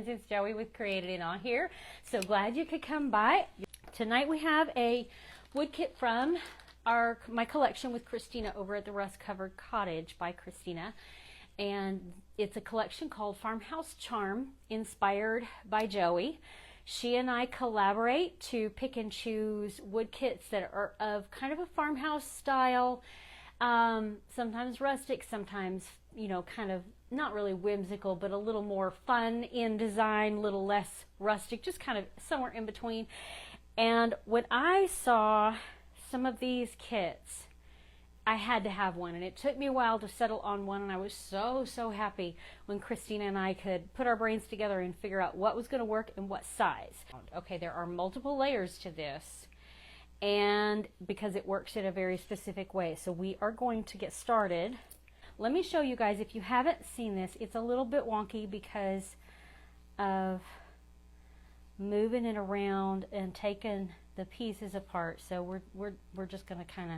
friends, it's Joey with Created It All here. So glad you could come by. Tonight we have a wood kit from my collection with Christina over at the Rust-Covered Cottage by Christina. And it's a collection called Farmhouse Charm, inspired by Joey. She and I collaborate to pick and choose wood kits that are of kind of a farmhouse style, sometimes rustic, sometimes, you know, kind of not really whimsical, but a little more fun in design, a little less rustic, just kind of somewhere in between. And when I saw some of these kits, I had to have one, and it took me a while to settle on one, and I was so happy when Christina and I could put our brains together and figure out what was going to work and what size. Okay, there are multiple layers to this, and because it works in a very specific way. So we are going to get started. Let me show you guys, if you haven't seen this, it's a little bit wonky because of moving it around and taking the pieces apart. So we're just going to kind of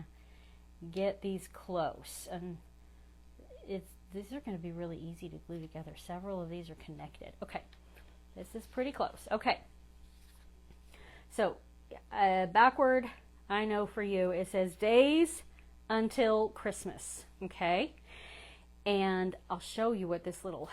get these close, and these are going to be really easy to glue together. Several of these are connected. Okay, this is pretty close. Okay, so backward, I know for you it says days until Christmas. Okay, and I'll show you what this little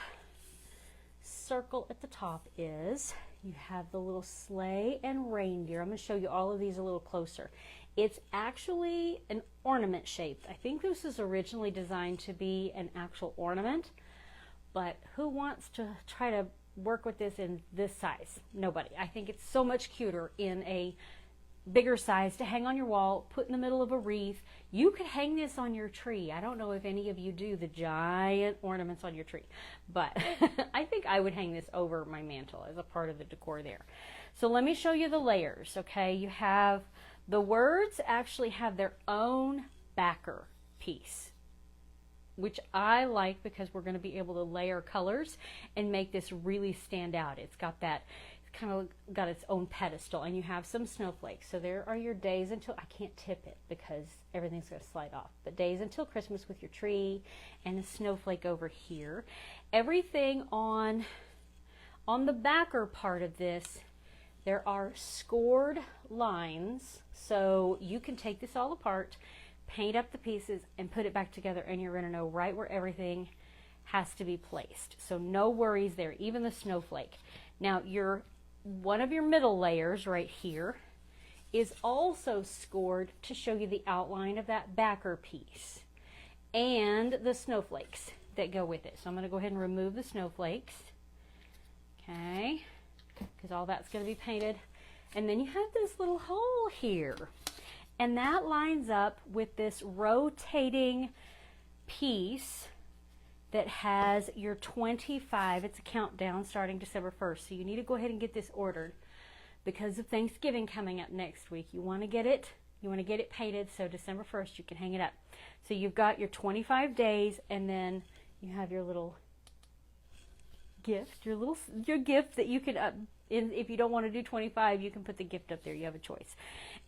circle at the top is. You have the little sleigh and reindeer. I'm going to show you all of these a little closer. It's actually an ornament shape. I think this is originally designed to be an actual ornament, but who wants to try to work with this in this size? Nobody. I think it's so much cuter in a bigger size to hang on your wall, put in the middle of a wreath. You could hang this on your tree. I don't know if any of you do the giant ornaments on your tree, but I think I would hang this over my mantle as a part of the decor there. So let me show you the layers, okay? You have the words actually have their own backer piece, which I like because we're going to be able to layer colors and make this really stand out. It's got that, it's kind of got its own pedestal, and you have some snowflakes. So there are your days until, I can't tip it because everything's going to slide off, but days until Christmas with your tree and a snowflake over here. Everything on the backer part of this, there are scored lines, so you can take this all apart, paint up the pieces, and put it back together, and you're going to know right where everything has to be placed. So no worries there, even the snowflake. Now, one of your middle layers right here is also scored to show you the outline of that backer piece and the snowflakes that go with it. So I'm going to go ahead and remove the snowflakes. Okay, because all that's going to be painted. And then you have this little hole here, and that lines up with this rotating piece that has your 25. It's a countdown starting December 1st, so you need to go ahead and get this ordered because of Thanksgiving coming up next week. You want to get it painted so December 1st you can hang it up. So you've got your 25 days, and then you have your little gift, your gift that you can if you don't want to do 25, you can put the gift up there. You have a choice.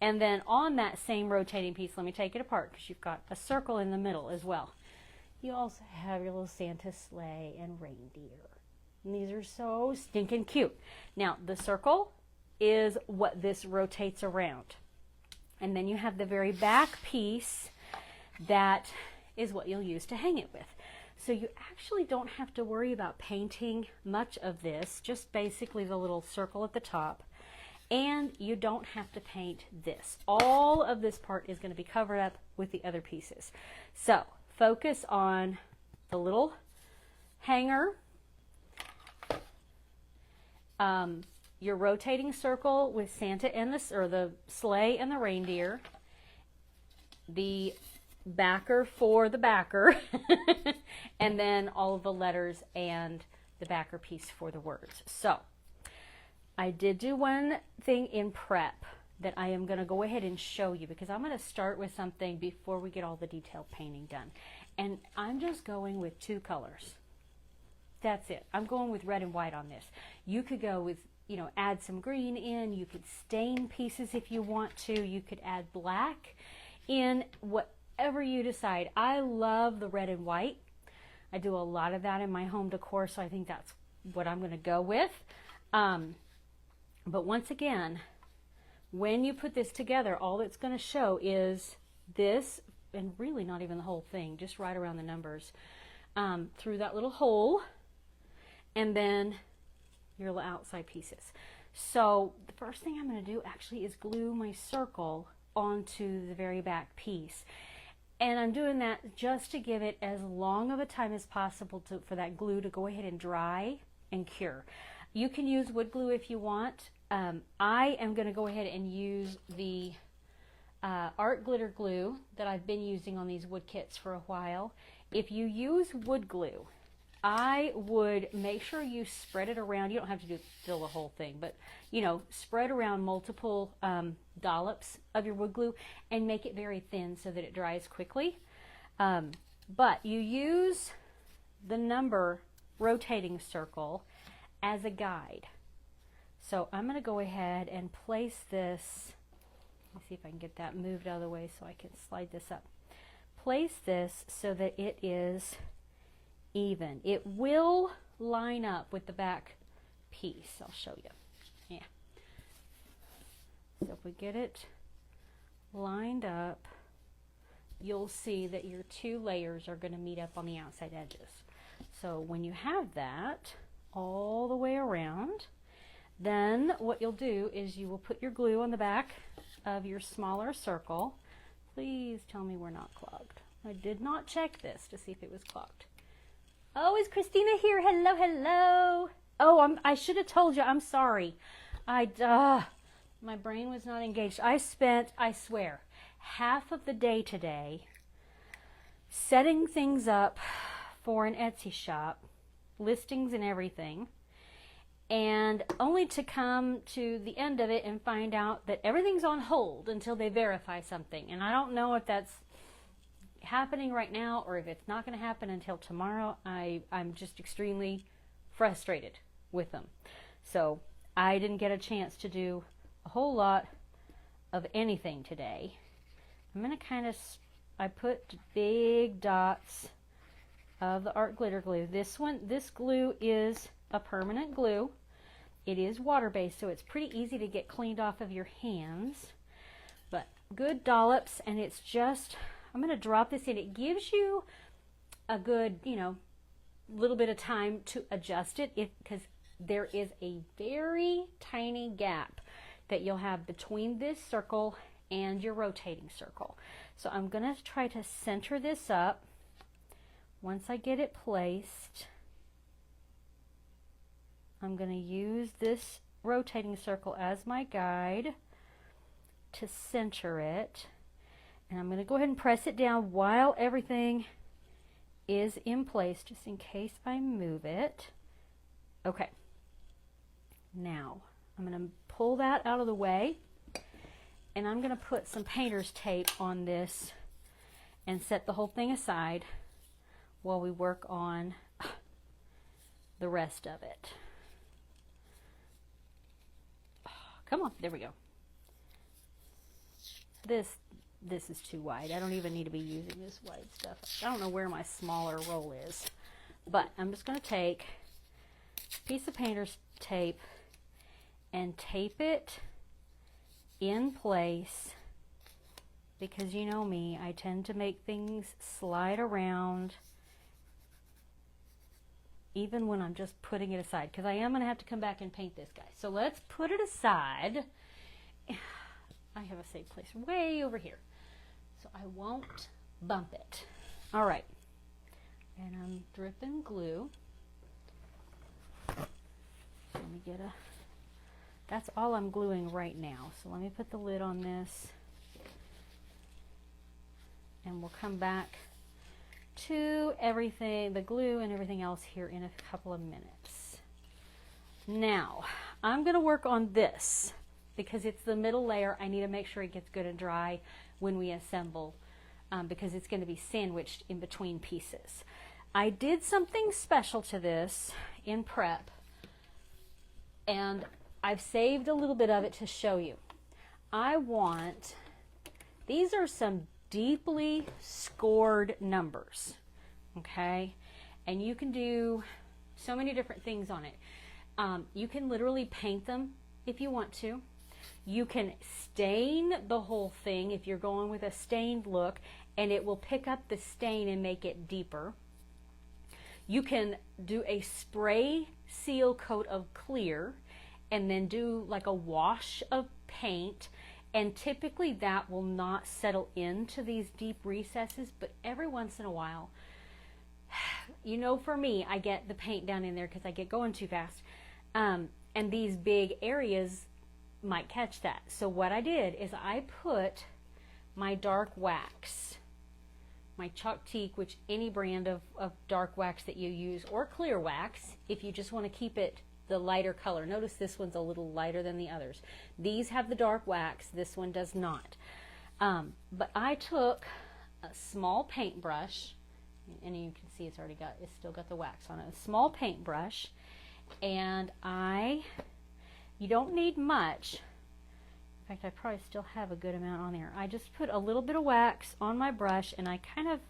And then on that same rotating piece, let me take it apart because you've got a circle in the middle as well. You also have your little Santa sleigh and reindeer. And these are so stinking cute. Now, the circle is what this rotates around. And then you have the very back piece that is what you'll use to hang it with. So you actually don't have to worry about painting much of this, just basically the little circle at the top. And you don't have to paint this. All of this part is going to be covered up with the other pieces. So focus on the little hanger, your rotating circle with Santa and the sleigh and the reindeer, the backer for the backer, and then all of the letters and the backer piece for the words. So I did do one thing in prep that I am going to go ahead and show you because I'm going to start with something before we get all the detailed painting done. And I'm just going with two colors. That's it. I'm going with red and white on this. You could go with, you know, add some green in. You could stain pieces if you want to. You could add black in, whatever you decide. I love the red and white. I do a lot of that in my home decor, so I think that's what I'm going to go with. But once again, when you put this together, all it's going to show is this, and really not even the whole thing, just right around the numbers, through that little hole, and then your little outside pieces. So the first thing I'm going to do actually is glue my circle onto the very back piece. And I'm doing that just to give it as long of a time as possible for that glue to go ahead and dry and cure. You can use wood glue if you want. I am going to go ahead and use the art glitter glue that I've been using on these wood kits for a while. If you use wood glue, I would make sure you spread it around. You don't have to fill the whole thing, but you know, spread around multiple dollops of your wood glue and make it very thin so that it dries quickly. But you use the number rotating circle as a guide. So I'm going to go ahead and place this. Let me see if I can get that moved out of the way so I can slide this up. Place this so that it is even. It will line up with the back piece. I'll show you. Yeah. So if we get it lined up, you'll see that your two layers are going to meet up on the outside edges. So when you have that all the way around, then what you'll do is you will put your glue on the back of your smaller circle. Please tell me we're not clogged. I did not check this to see if it was clogged. Oh, is Christina here? Hello, hello. Oh, I should have told you. I'm sorry. My brain was not engaged. I spent, I swear, half of the day today setting things up for an Etsy shop, listings and everything, and only to come to the end of it and find out that everything's on hold until they verify something. And I don't know if that's happening right now or if it's not going to happen until tomorrow. I'm just extremely frustrated with them. So I didn't get a chance to do a whole lot of anything today. I'm going to kind of, I put big dots of the art glitter glue. This glue is a permanent glue. It is water-based, so it's pretty easy to get cleaned off of your hands. But good dollops, and it's just, I'm going to drop this in. It gives you a good, you know, little bit of time to adjust it because there is a very tiny gap that you'll have between this circle and your rotating circle. So I'm going to try to center this up. Once I get it placed, I'm going to use this rotating circle as my guide to center it. And I'm going to go ahead and press it down while everything is in place, just in case I move it. Okay. Now, I'm going to pull that out of the way, and I'm going to put some painter's tape on this and set the whole thing aside while we work on the rest of it. Come on, there we go. This is too wide. I don't even need to be using this wide stuff. I don't know where my smaller roll is, but I'm just going to take a piece of painter's tape and tape it in place, because you know me, I tend to make things slide around even when I'm just putting it aside, because I am going to have to come back and paint this guy. So let's put it aside. I have a safe place way over here, so I won't bump it. All right, and I'm dripping glue. Let me get a, that's all I'm gluing right now. So let me put the lid on this, and we'll come back to everything, the glue and everything else here in a couple of minutes. Now, I'm going to work on this because it's the middle layer. I need to make sure it gets good and dry when we assemble, because it's going to be sandwiched in between pieces. I did something special to this in prep, and I've saved a little bit of it to show you. These are some deeply scored numbers, okay? And you can do So many different things on it. You can literally paint them if you want to. You can stain the whole thing if you're going with a stained look, and it will pick up the stain and make it deeper. You can do a spray seal coat of clear and then do like a wash of paint, and typically that will not settle into these deep recesses, but every once in a while, you know, for me, I get the paint down in there because I get going too fast, and these big areas might catch that. So what I did is I put my dark wax, my Chalk Teak, which any brand of dark wax that you use, or clear wax if you just want to keep it the lighter color. Notice this one's a little lighter than the others. These have the dark wax, this one does not. But I took a small paintbrush, and you can see it's still got the wax on it. A small paintbrush, and you don't need much. In fact, I probably still have a good amount on there. I just put a little bit of wax on my brush, and I kind of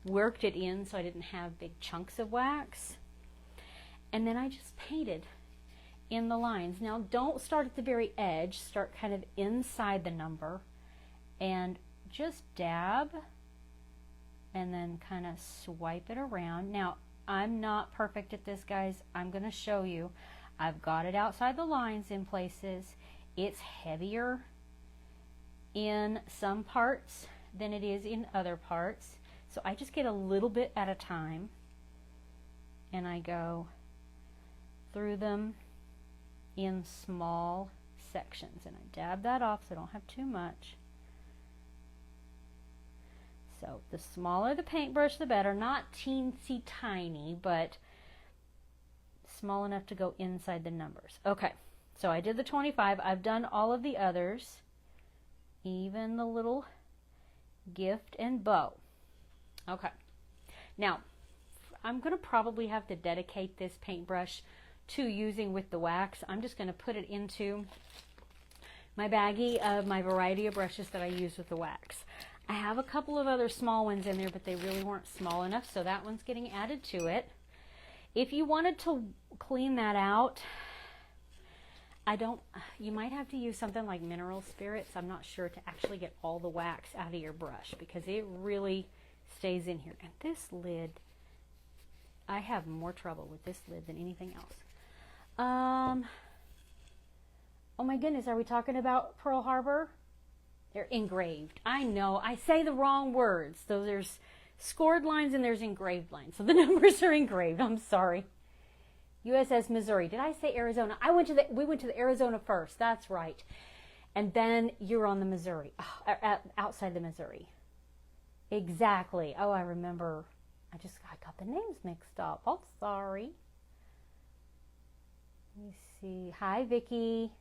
worked it in so I didn't have big chunks of wax. And then I just painted in the lines. Now, don't start at the very edge. Start kind of inside the number and just dab and then kind of swipe it around. Now, I'm not perfect at this, guys. I'm going to show you. I've got it outside the lines in places. It's heavier in some parts than it is in other parts. So I just get a little bit at a time, and I go through them in small sections, and I dab that off so I don't have too much. So the smaller the paintbrush, the better. Not teensy tiny, but small enough to go inside the numbers. Okay, so I did the 25. I've done all of the others, even the little gift and bow. Okay, now I'm going to probably have to dedicate this paintbrush to using with the wax. I'm just going to put it into my baggie of my variety of brushes that I use with the wax. I have a couple of other small ones in there, but they really weren't small enough, so that one's getting added to it. If you wanted to clean that out, you might have to use something like mineral spirits. I'm not sure, to actually get all the wax out of your brush, because it really stays in here. And this lid, I have more trouble with this lid than anything else. Oh my goodness, are we talking about Pearl Harbor? They're engraved. I know, I say the wrong words. So there's scored lines and there's engraved lines. So the numbers are engraved. I'm sorry. USS Missouri. Did I say Arizona? We went to the Arizona first. That's right. And then you're on the Missouri. Oh, outside the Missouri. Exactly. Oh, I remember. I got the names mixed up. Oh, sorry. Let me see. Hi, Vicki.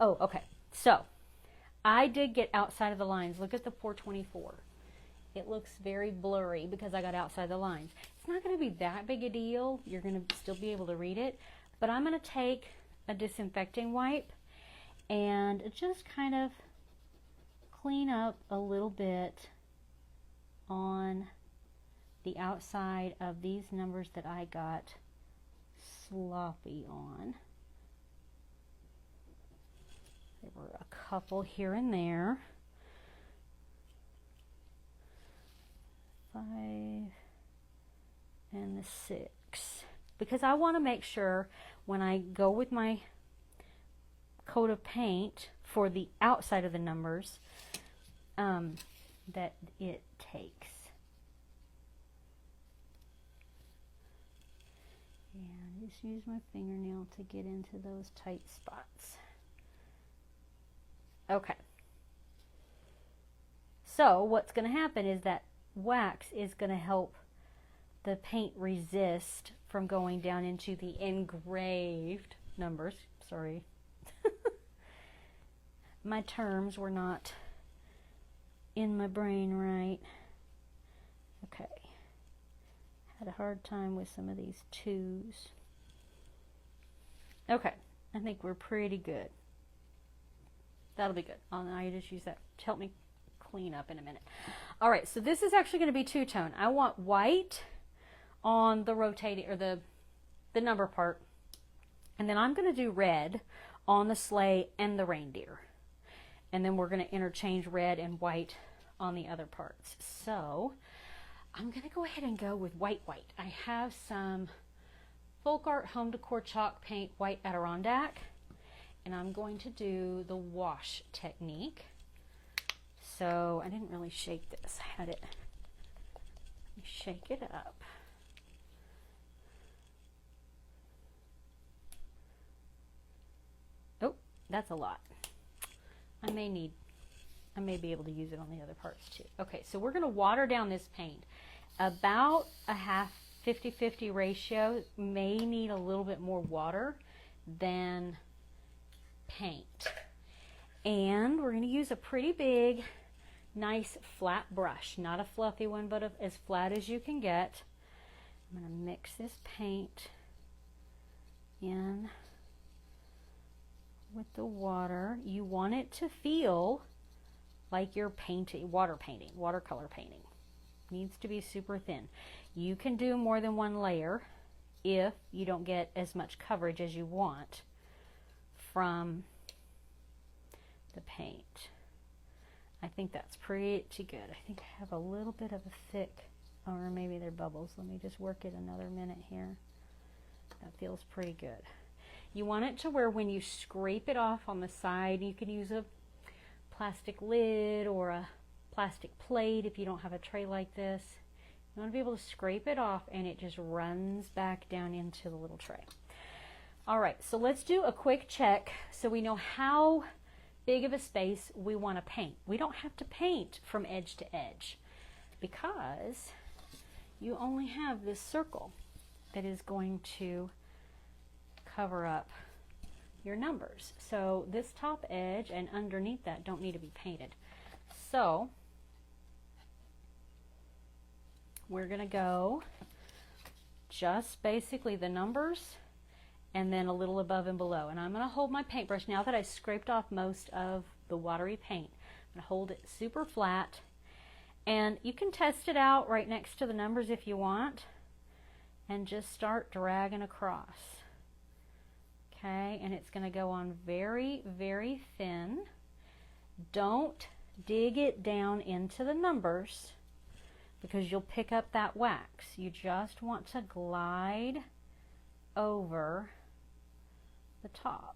Oh, okay. So, I did get outside of the lines. Look at the 424. It looks very blurry because I got outside the lines. It's not going to be that big a deal. You're going to still be able to read it. But I'm going to take a disinfecting wipe and just kind of clean up a little bit on the outside of these numbers that I got sloppy on. There were a couple here and there. 5 and the 6. Because I want to make sure when I go with my coat of paint for the outside of the numbers that it takes. And just use my fingernail to get into those tight spots. Okay. So what's going to happen is that wax is going to help the paint resist from going down into the engraved numbers. Sorry. My terms were not in my brain right. Okay. Had a hard time with some of these 2s. Okay. I think we're pretty good. That'll be good. I'll just use that to help me clean up in a minute. All right, so this is actually going to be two-tone. I want white on the rotating or the number part. And then I'm going to do red on the sleigh and the reindeer. And then we're going to interchange red and white on the other parts. So I'm going to go ahead and go with white. I have some Folk Art Home Decor Chalk Paint White Adirondack, and I'm going to do the wash technique. So I didn't really shake this. I had it, shake it up. Oh, that's a lot. I may be able to use it on the other parts too. Okay, so we're going to water down this paint. About a half 50-50 ratio. May need a little bit more water than paint. And we're going to use a pretty big, nice flat brush. Not a fluffy one, but as flat as you can get. I'm going to mix this paint in with the water. You want it to feel like you're painting, watercolor painting. Needs to be super thin. You can do more than one layer if you don't get as much coverage as you want from the paint. I think that's pretty good. I think I have a little bit of a thick, or maybe they're bubbles. Let me just work it another minute here. That feels pretty good. You want it to where when you scrape it off on the side, you can use a plastic lid or a plastic plate if you don't have a tray like this. You want to be able to scrape it off and it just runs back down into the little tray. All right, so let's do a quick check so we know how big of a space we want to paint. We don't have to paint from edge to edge because you only have this circle that is going to cover up your numbers. So this top edge and underneath that don't need to be painted. So we're going to go just basically the numbers and then a little above and below. And I'm going to hold my paintbrush now that I scraped off most of the watery paint. I'm going to hold it super flat, and you can test it out right next to the numbers if you want and just start dragging across. Okay, and it's going to go on very, very thin. Don't dig it down into the numbers because you'll pick up that wax. You just want to glide over the top.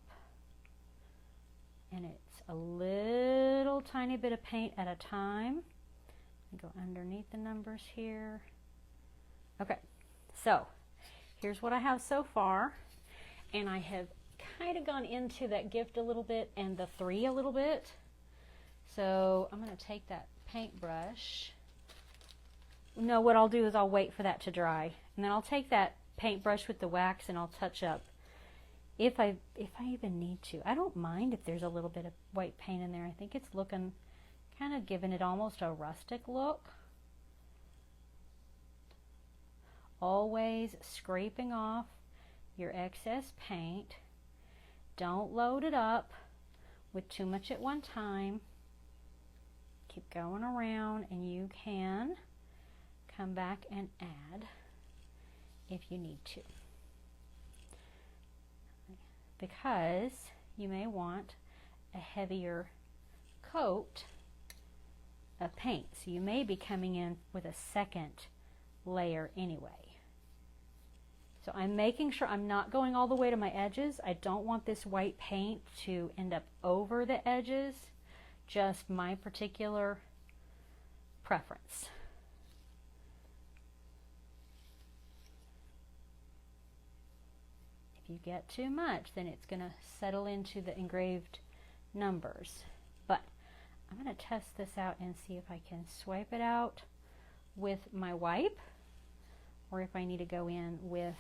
And it's a little tiny bit of paint at a time. Go underneath the numbers here. Okay, so here's what I have so far. And I have kind of gone into that gift a little bit and the 3 a little bit. So I'm going to take that paintbrush. No, what I'll do is I'll wait for that to dry. And then I'll take that paintbrush with the wax and I'll touch up if I even need to. I don't mind if there's a little bit of white paint in there. I think it's looking, kind of giving it almost a rustic look. Always scraping off your excess paint. Don't load it up with too much at one time. Keep going around, and you can come back and add if you need to, because you may want a heavier coat of paint, so you may be coming in with a second layer anyway. So I'm making sure I'm not going all the way to my edges. I don't want this white paint to end up over the edges, just my particular preference. If you get too much, then it's going to settle into the engraved numbers. But I'm going to test this out and see if I can swipe it out with my wipe, or if I need to go in with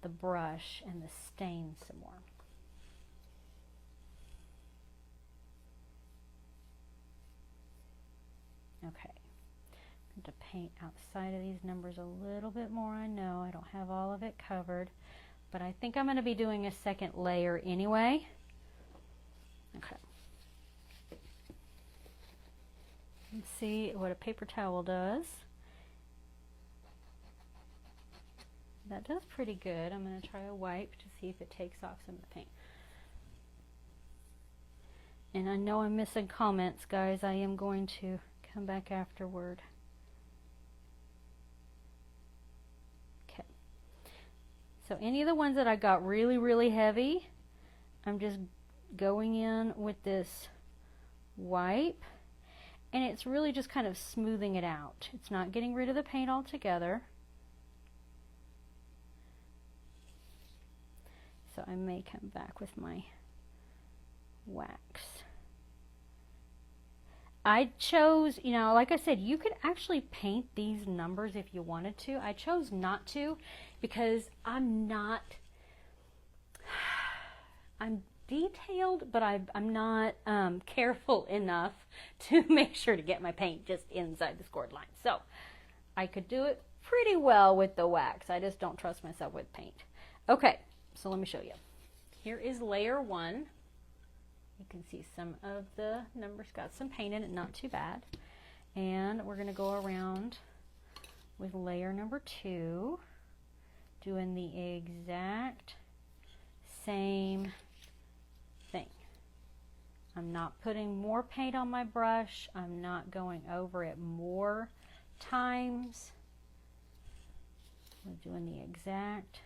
the brush and the stain some more. Okay, I'm going to paint outside of these numbers a little bit more. I know I don't have all of it covered, but I think I'm going to be doing a second layer anyway. Okay. Let's see what a paper towel does. That does pretty good. I'm going to try a wipe to see if it takes off some of the paint. And I know I'm missing comments, guys. I am going to come back afterward. Okay. So any of the ones that I got really, really heavy, I'm just going in with this wipe. And it's really just kind of smoothing it out. It's not getting rid of the paint altogether. So I may come back with my wax. I chose, you know, like I said, you could actually paint these numbers if you wanted to. I chose not to because I'm detailed, but I'm not careful enough to make sure to get my paint just inside the scored line. So I could do it pretty well with the wax. I just don't trust myself with paint. Okay, so let me show you. Here is layer 1. You can see some of the numbers got some paint in it, not too bad. And we're going to go around with layer number 2, doing the exact same thing. I'm not putting more paint on my brush. I'm not going over it more times. We're doing the exact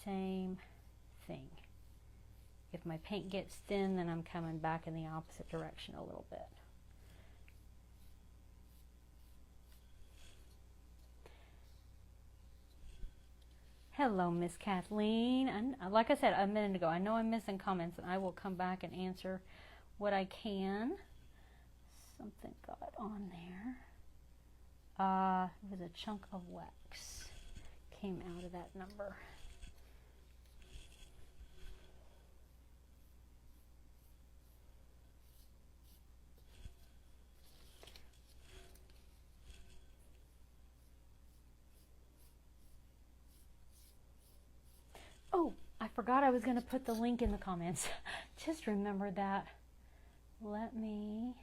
same thing. If my paint gets thin, then I'm coming back in the opposite direction a little bit. Hello, Miss Kathleen. And like I said a minute ago, I know I'm missing comments, and I will come back and answer what I can. Something got on there. It was a chunk of wax came out of that number. Oh, I forgot I was going to put the link in the comments. Just remembered that. Let me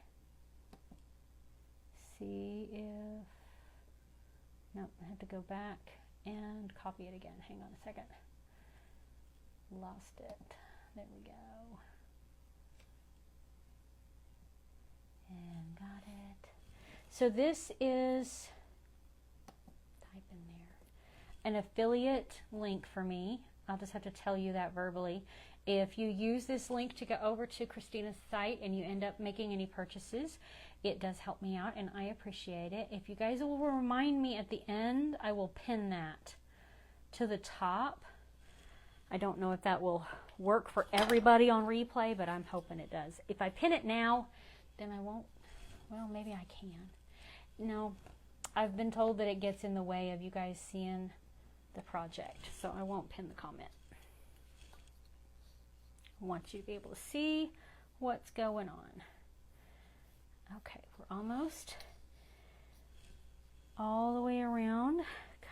see if... Nope, I have to go back and copy it again. Hang on a second. Lost it. There we go. And got it. So this is, type in there, an affiliate link for me. I'll just have to tell you that verbally. If you use this link to go over to Christina's site and you end up making any purchases, it does help me out and I appreciate it. If you guys will remind me at the end, I will pin that to the top. I don't know if that will work for everybody on replay, but I'm hoping it does. If I pin it now, then I won't. Well, maybe I can. No, I've been told that it gets in the way of you guys seeing the project, so I won't pin the comment. I want you to be able to see what's going on. Okay, we're almost all the way around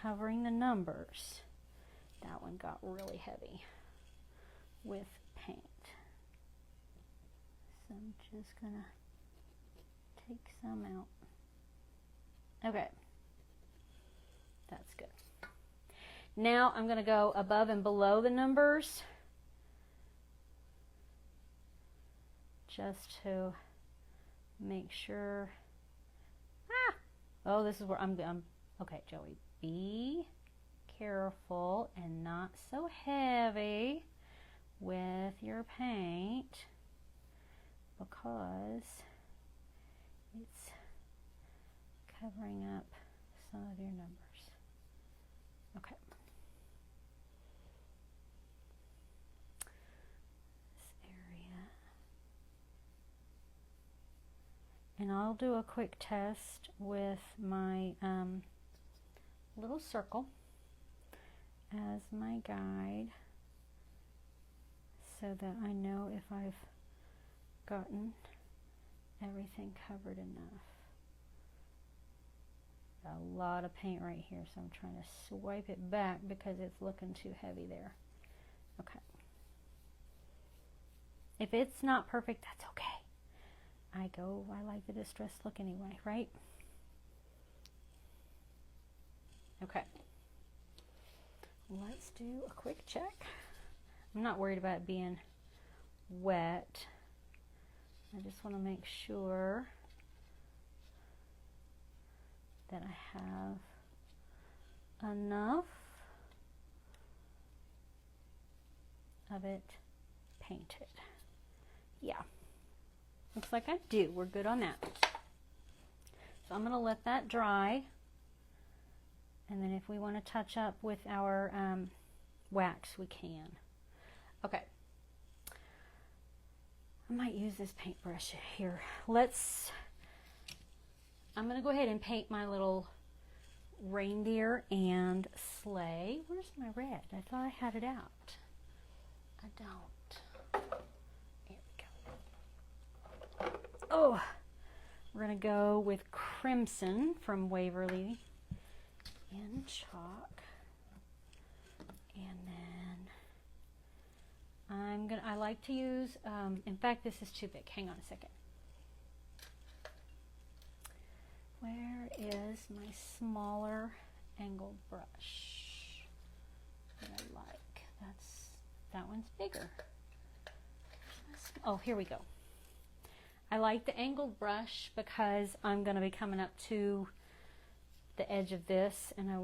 covering the numbers. That one got really heavy with paint. So I'm just gonna take some out. Okay, that's good. Now I'm going to go above and below the numbers just to make sure. Oh, this is where I'm okay, Joey, be careful and not so heavy with your paint because it's covering up some of your numbers. Okay. And I'll do a quick test with my little circle as my guide so that I know if I've gotten everything covered enough. A lot of paint right here, so I'm trying to swipe it back because it's looking too heavy there. Okay. If it's not perfect, that's okay. I like the distressed look anyway, right? Okay. let's do a quick check. I'm not worried about it being wet. I just want to make sure that I have enough of it painted. Yeah, looks like I do. We're good on that. So I'm going to let that dry, and then if we want to touch up with our wax, we can. Okay, I might use this paintbrush here. I'm going to go ahead and paint my little reindeer and sleigh. Where's my red? I thought I had it out. I don't. Here we go. Oh, we're going to go with crimson from Waverly in chalk. And then I like to use, in fact, this is too big. Hang on a second. Where is my smaller angled brush that I like? That one's bigger. Oh, here we go. I like the angled brush because I'm going to be coming up to the edge of this, and I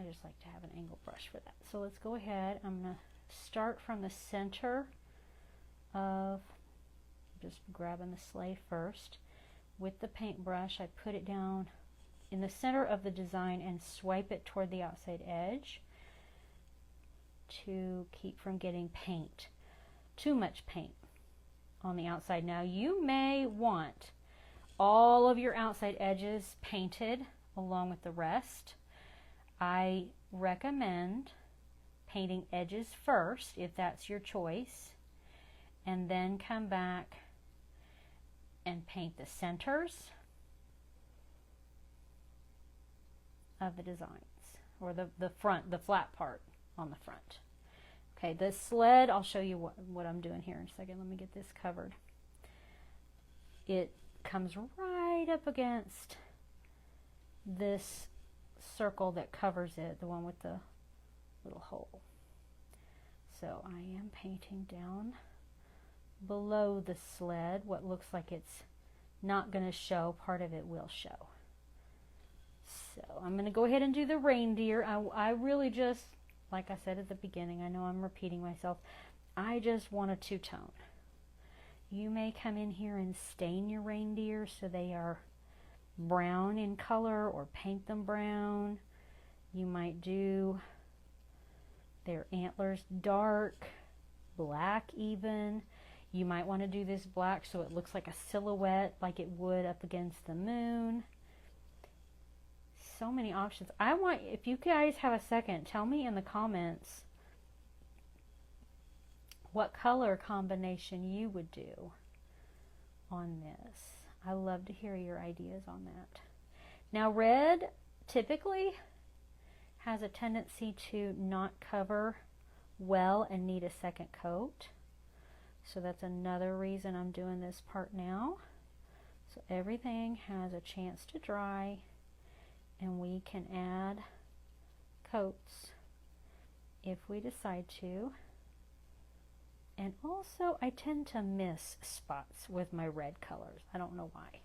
just like to have an angled brush for that. So let's go ahead. I'm going to start from the center of, just grabbing the sleigh first. With the paintbrush, I put it down in the center of the design and swipe it toward the outside edge to keep from getting too much paint on the outside. Now you may want all of your outside edges painted along with the rest. I recommend painting edges first if that's your choice, and then come back and paint the centers of the designs, or the front, the flat part on the front. Okay, the sled, I'll show you what I'm doing here in a second. Let me get this covered. It comes right up against this circle that covers it, the one with the little hole. So I am painting down below the sled what looks like it's not going to show. Part of it will show. So I'm going to go ahead and do the reindeer. I really just, like I said at the beginning, I know I'm repeating myself, I just want a two-tone. You may come in here and stain your reindeer so they are brown in color, or paint them brown. You might do their antlers dark, black even. You might want to do this black so it looks like a silhouette, like it would up against the moon. So many options. If you guys have a second, tell me in the comments what color combination you would do on this. I love to hear your ideas on that. Now, red typically has a tendency to not cover well and need a second coat. So that's another reason I'm doing this part now. So everything has a chance to dry, and we can add coats if we decide to. And also, I tend to miss spots with my red colors. I don't know why.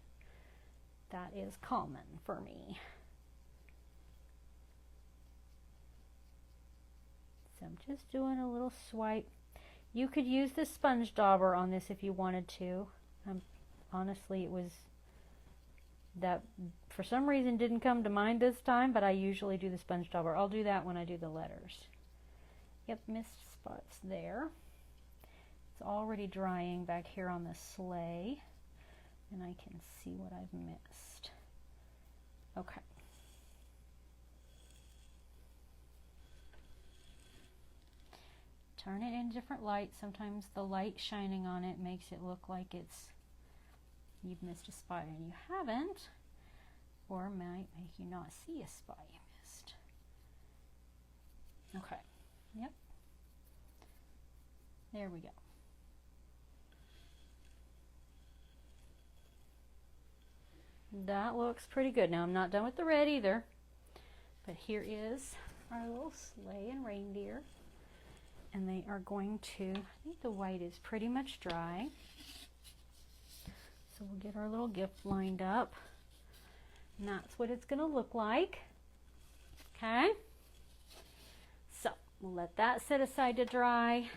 That is common for me. So I'm just doing a little swipe. You could use the sponge dauber on this if you wanted to. Honestly, it was that for some reason didn't come to mind this time, but I usually do the sponge dauber. I'll do that when I do the letters. Yep, missed spots there. It's already drying back here on the sleigh, and I can see what I've missed. Okay. Turn it in different light. Sometimes the light shining on it makes it look like you've missed a spot and you haven't, or might make you not see a spot you missed. Okay. Yep. There we go. That looks pretty good. Now I'm not done with the red either. But here is our little sleigh and reindeer. And they are going to, I think the white is pretty much dry. So we'll get our little gift lined up. And that's what it's going to look like. Okay? So we'll let that sit aside to dry.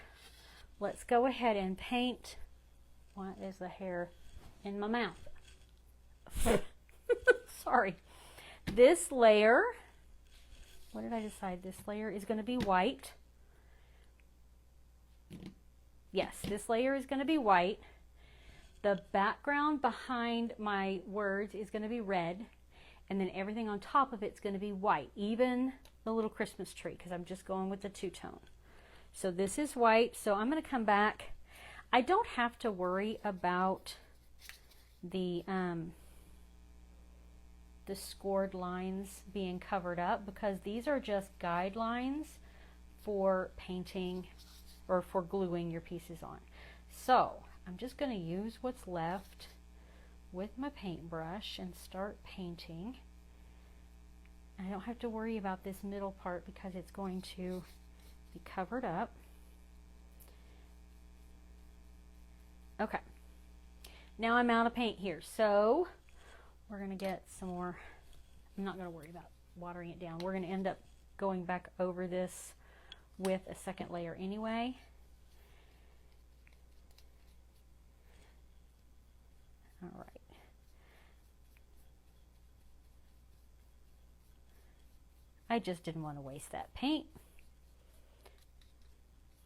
Let's go ahead and paint. What is the hair in my mouth? Sorry. This layer, what did I decide? This layer is going to be white. Yes, this layer is going to be white. The background behind my words is going to be red. And then everything on top of it's going to be white. Even the little Christmas tree, because I'm just going with the two-tone. So this is white. So I'm going to come back. I don't have to worry about the scored lines being covered up, because these are just guidelines for painting or for gluing your pieces on. So I'm just going to use what's left with my paintbrush and start painting. I don't have to worry about this middle part because it's going to be covered up. Okay, now I'm out of paint here, so we're going to get some more. I'm not going to worry about watering it down. We're going to end up going back over this with a second layer anyway. All right. I just didn't want to waste that paint.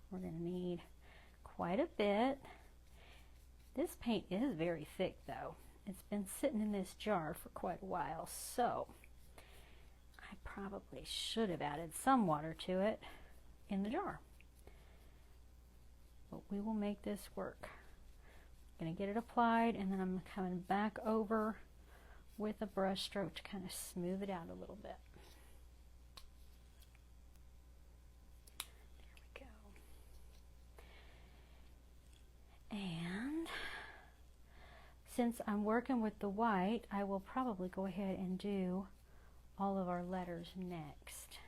We're going to need quite a bit. This paint is very thick though. It's been sitting in this jar for quite a while, so I probably should have added some water to it in the jar. But we will make this work. I'm going to get it applied, and then I'm coming back over with a brush stroke to kind of smooth it out a little bit. There we go. And since I'm working with the white, I will probably go ahead and do all of our letters next.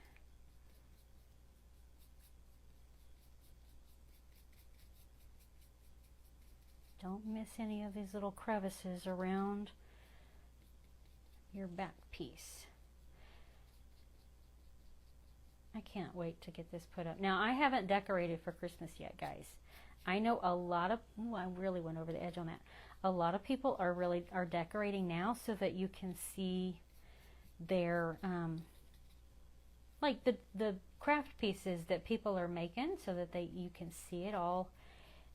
Don't miss any of these little crevices around your back piece. I can't wait to get this put up. Now, I haven't decorated for Christmas yet, guys. I know a lot of, I really went over the edge on that. A lot of people are decorating now so that you can see their, like the craft pieces that people are making, so that you can see it all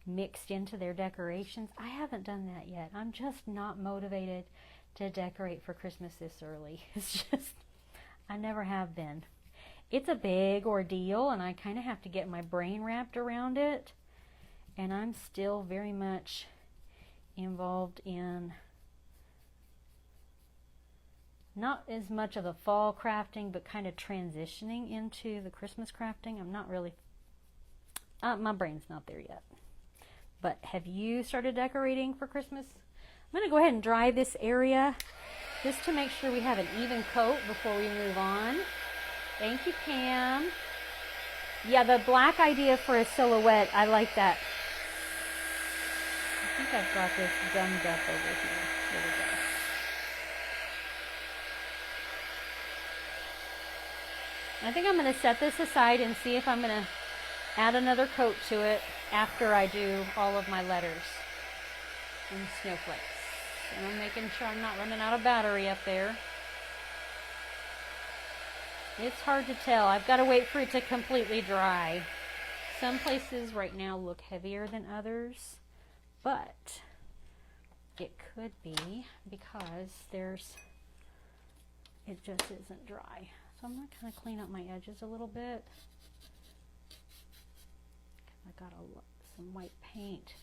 mixed into their decorations. I haven't done that yet. I'm just not motivated to decorate for Christmas this early. It's just, I never have been. It's a big ordeal, and I kind of have to get my brain wrapped around it. And I'm still very much involved in not as much of the fall crafting, but kind of transitioning into the Christmas crafting. I'm not really, my brain's not there yet. But have you started decorating for Christmas? I'm going to go ahead and dry this area just to make sure we have an even coat before we move on. Thank you, Pam. Yeah, the black idea for a silhouette, I like that. I think I've got this gummed up over here. There we go. I think I'm going to set this aside and see if I'm going to add another coat to it after I do all of my letters and snowflakes. And I'm making sure I'm not running out of battery up there. It's hard to tell. I've got to wait for it to completely dry. Some places right now look heavier than others, but it could be because it just isn't dry. So I'm going to kind of clean up my edges a little bit. I got some white paint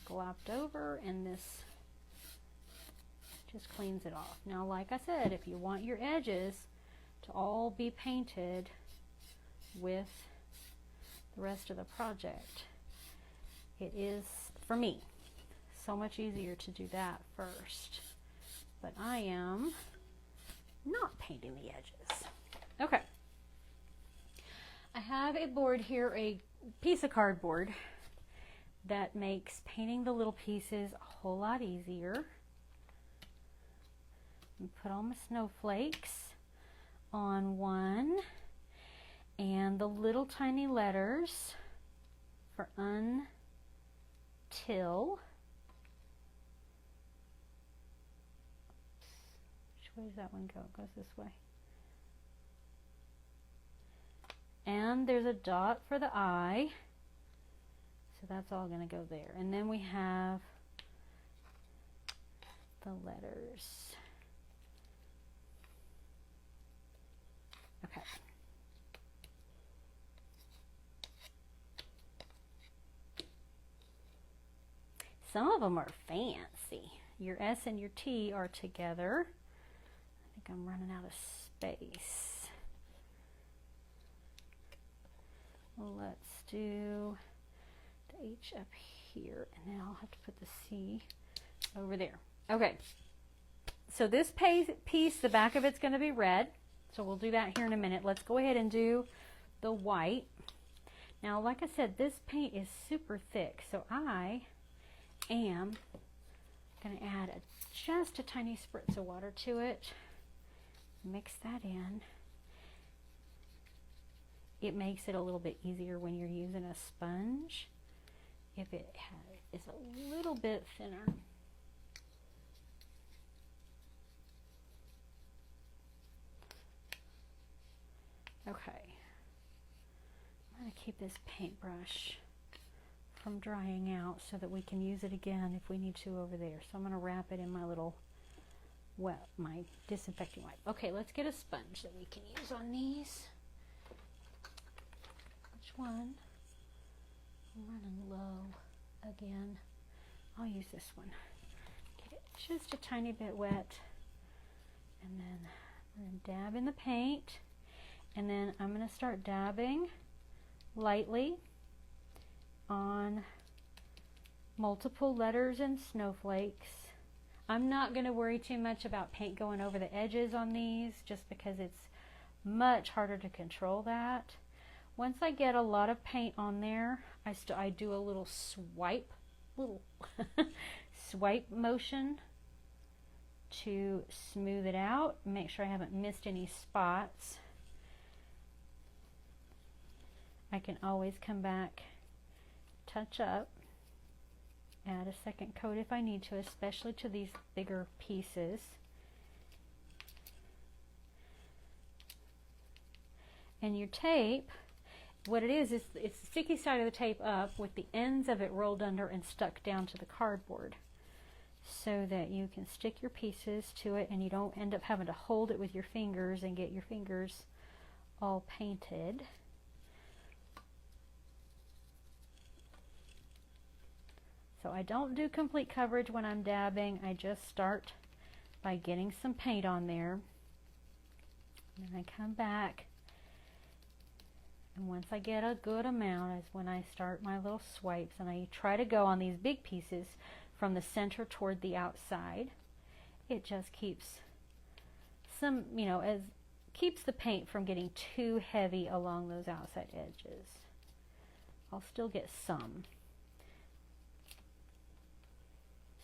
glopped over, and this just cleans it off. Now, like I said, if you want your edges to all be painted with the rest of the project, it is, for me, so much easier to do that first. But I am not painting the edges. Okay. I have a board here, a piece of cardboard that makes painting the little pieces a whole lot easier. Put all my snowflakes on one, and the little tiny letters for until. Which way does that one go? It goes this way. And there's a dot for the I, so that's all going to go there. And then we have the letters. Okay. Some of them are fancy. Your S and your T are together. I think I'm running out of space. Let's do the H up here, and then I'll have to put the C over there. Okay, so this piece, the back of it's going to be red, so we'll do that here in a minute. Let's go ahead and do the white. Now, like I said, this paint is super thick, so I am going to add just a tiny spritz of water to it. Mix that in. It makes it a little bit easier when you're using a sponge if it is a little bit thinner. Okay, I'm going to keep this paintbrush from drying out so that we can use it again if we need to over there. So I'm going to wrap it in my little my disinfecting wipe. Okay, let's get a sponge that we can use on these. Which one? I'm running low again. I'll use this one. Get it just a tiny bit wet, and then I'm going to dab in the paint, and then I'm going to start dabbing lightly on multiple letters and snowflakes. I'm not going to worry too much about paint going over the edges on these, just because it's much harder to control that. Once I get a lot of paint on there, I do a little swipe motion to smooth it out, make sure I haven't missed any spots. I can always come back, touch up, add a second coat if I need to, especially to these bigger pieces. And your tape, what it is it's the sticky side of the tape up with the ends of it rolled under and stuck down to the cardboard, so that you can stick your pieces to it and you don't end up having to hold it with your fingers and get your fingers all painted. So I don't do complete coverage when I'm dabbing. I just start by getting some paint on there. And then I come back. And once I get a good amount is when I start my little swipes. And I try to go on these big pieces from the center toward the outside. It just keeps some, keeps the paint from getting too heavy along those outside edges. I'll still get some.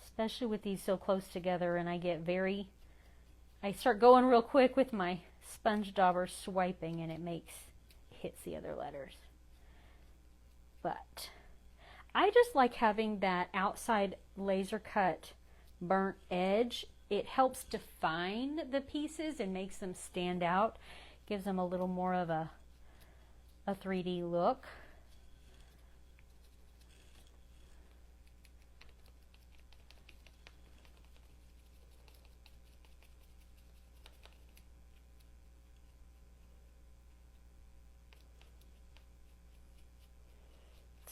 Especially with these so close together, and I start going real quick with my sponge dauber swiping, and it hits the other letters. But I just like having that outside laser cut burnt edge. It helps define the pieces and makes them stand out, gives them a little more of a 3D look.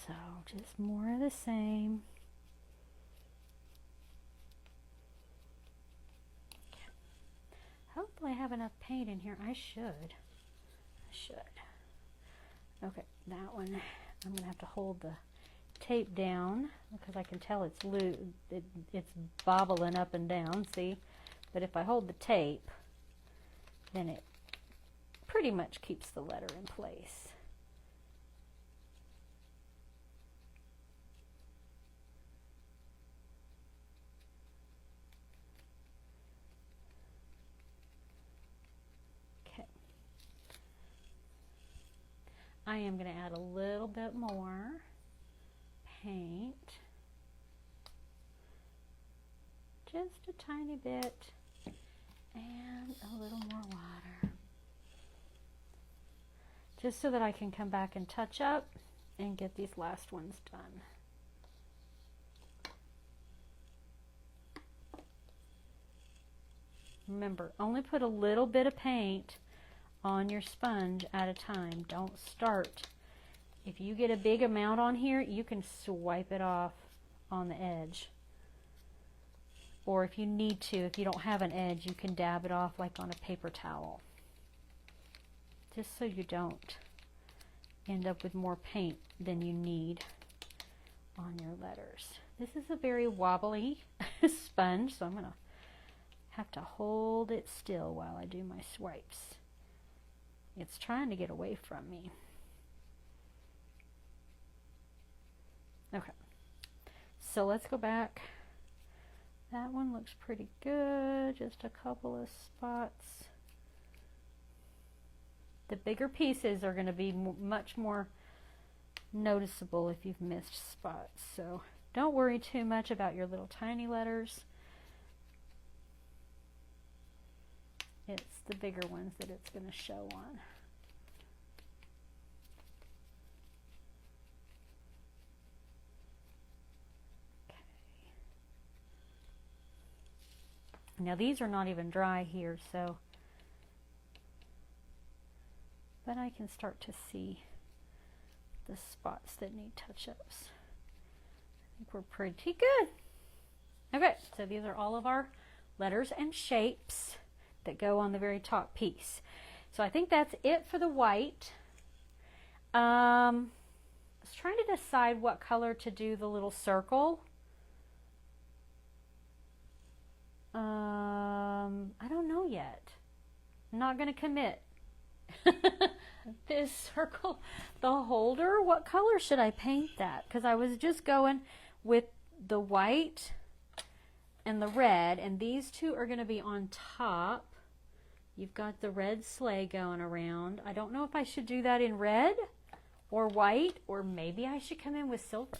So just more of the same. Hopefully I have enough paint in here. I should. Okay, that one I'm going to have to hold the tape down because I can tell it's loose. It's bobbling up and down, see? But if I hold the tape, then it pretty much keeps the letter in place. Okay. I am going to add a little bit more paint. Just a tiny bit, and a little more water. Just so that I can come back and touch up and get these last ones done. Remember, only put a little bit of paint on your sponge at a time. Don't start. If you get a big amount on here, you can swipe it off on the edge. Or if you need to, if you don't have an edge, you can dab it off like on a paper towel. Just so you don't end up with more paint than you need on your letters. This is a very wobbly sponge, so I'm going to have to hold it still while I do my swipes. It's trying to get away from me. Okay, so let's go back. That one looks pretty good, just a couple of spots. The bigger pieces are going to be much more noticeable if you've missed spots. So don't worry too much about your little tiny letters. It's the bigger ones that it's going to show on. Now these are not even dry here, so, but I can start to see the spots that need touch-ups. I think we're pretty good. Okay, so these are all of our letters and shapes that go on the very top piece. So I think that's it for the white. I was trying to decide what color to do the little circle. I don't know yet. I'm not going to commit. This circle, the holder, what color should I paint that? Because I was just going with the white and the red, and these two are going to be on top. You've got the red sleigh going around. I don't know if I should do that in red or white, or maybe I should come in with silver.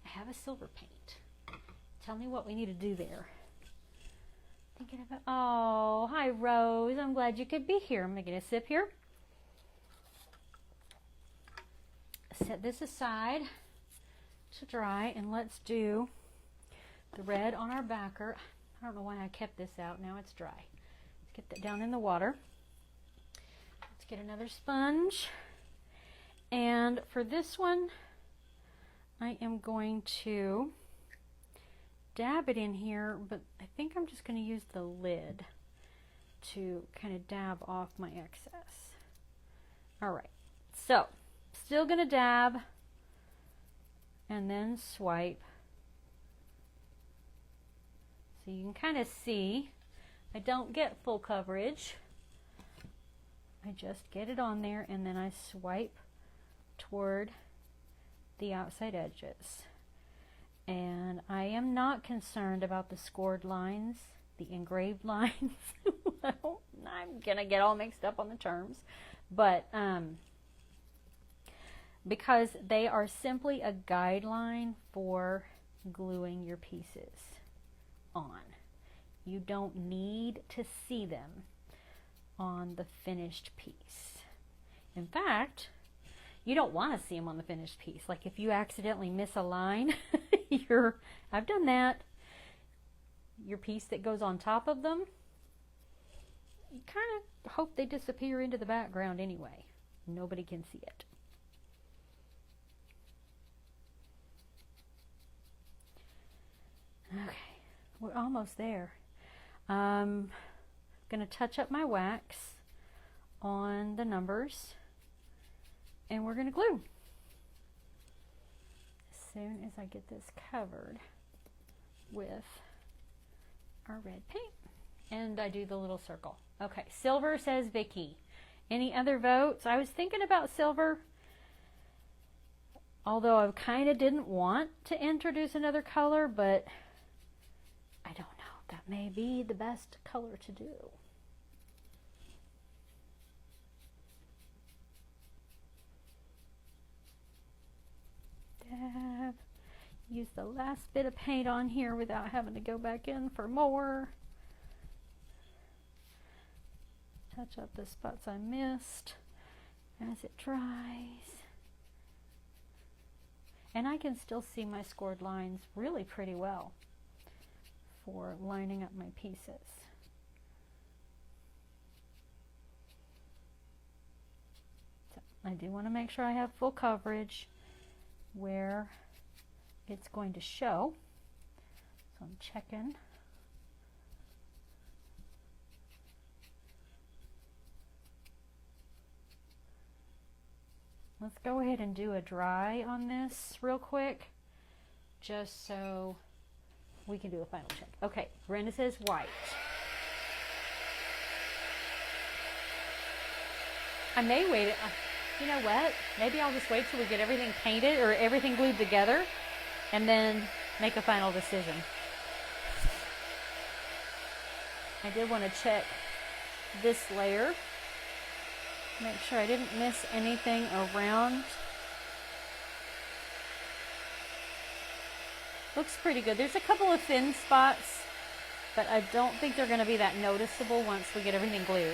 I have a silver paint. Tell me what we need to do there. Thinking about, oh, hi Rose. I'm glad you could be here. I'm making a sip here. Set this aside to dry, and let's do the red on our backer. I don't know why I kept this out. Now it's dry. Let's get that down in the water. Let's get another sponge. And for this one, I am going to dab it in here, but I think I'm just going to use the lid to kind of dab off my excess. All right, so still going to dab and then swipe. So you can kind of see I don't get full coverage. I just get it on there and then I swipe toward the outside edges. And I am not concerned about the scored lines, the engraved lines. Well, I'm going to get all mixed up on the terms. But because they are simply a guideline for gluing your pieces on. You don't need to see them on the finished piece. In fact, you don't want to see them on the finished piece. Like if you accidentally miss a line, I've done that. Your piece that goes on top of them, you kind of hope they disappear into the background anyway. Nobody can see it. Okay, we're almost there. I'm going to touch up my wax on the numbers, and we're going to glue. As soon as I get this covered with our red paint. And I do the little circle. Okay, silver says Vicky. Any other votes? I was thinking about silver, although I kind of didn't want to introduce another color, but I don't know. That may be the best color to do. Use the last bit of paint on here without having to go back in for more. Touch up the spots I missed as it dries. And I can still see my scored lines really pretty well for lining up my pieces. So I do want to make sure I have full coverage where it's going to show. So I'm checking. Let's go ahead and do a dry on this real quick, just so we can do a final check. Okay, Brenda says white. I may wait. You know what? Maybe I'll just wait till we get everything painted or everything glued together and then make a final decision. I did want to check this layer. Make sure I didn't miss anything around. Looks pretty good. There's a couple of thin spots, but I don't think they're going to be that noticeable once we get everything glued.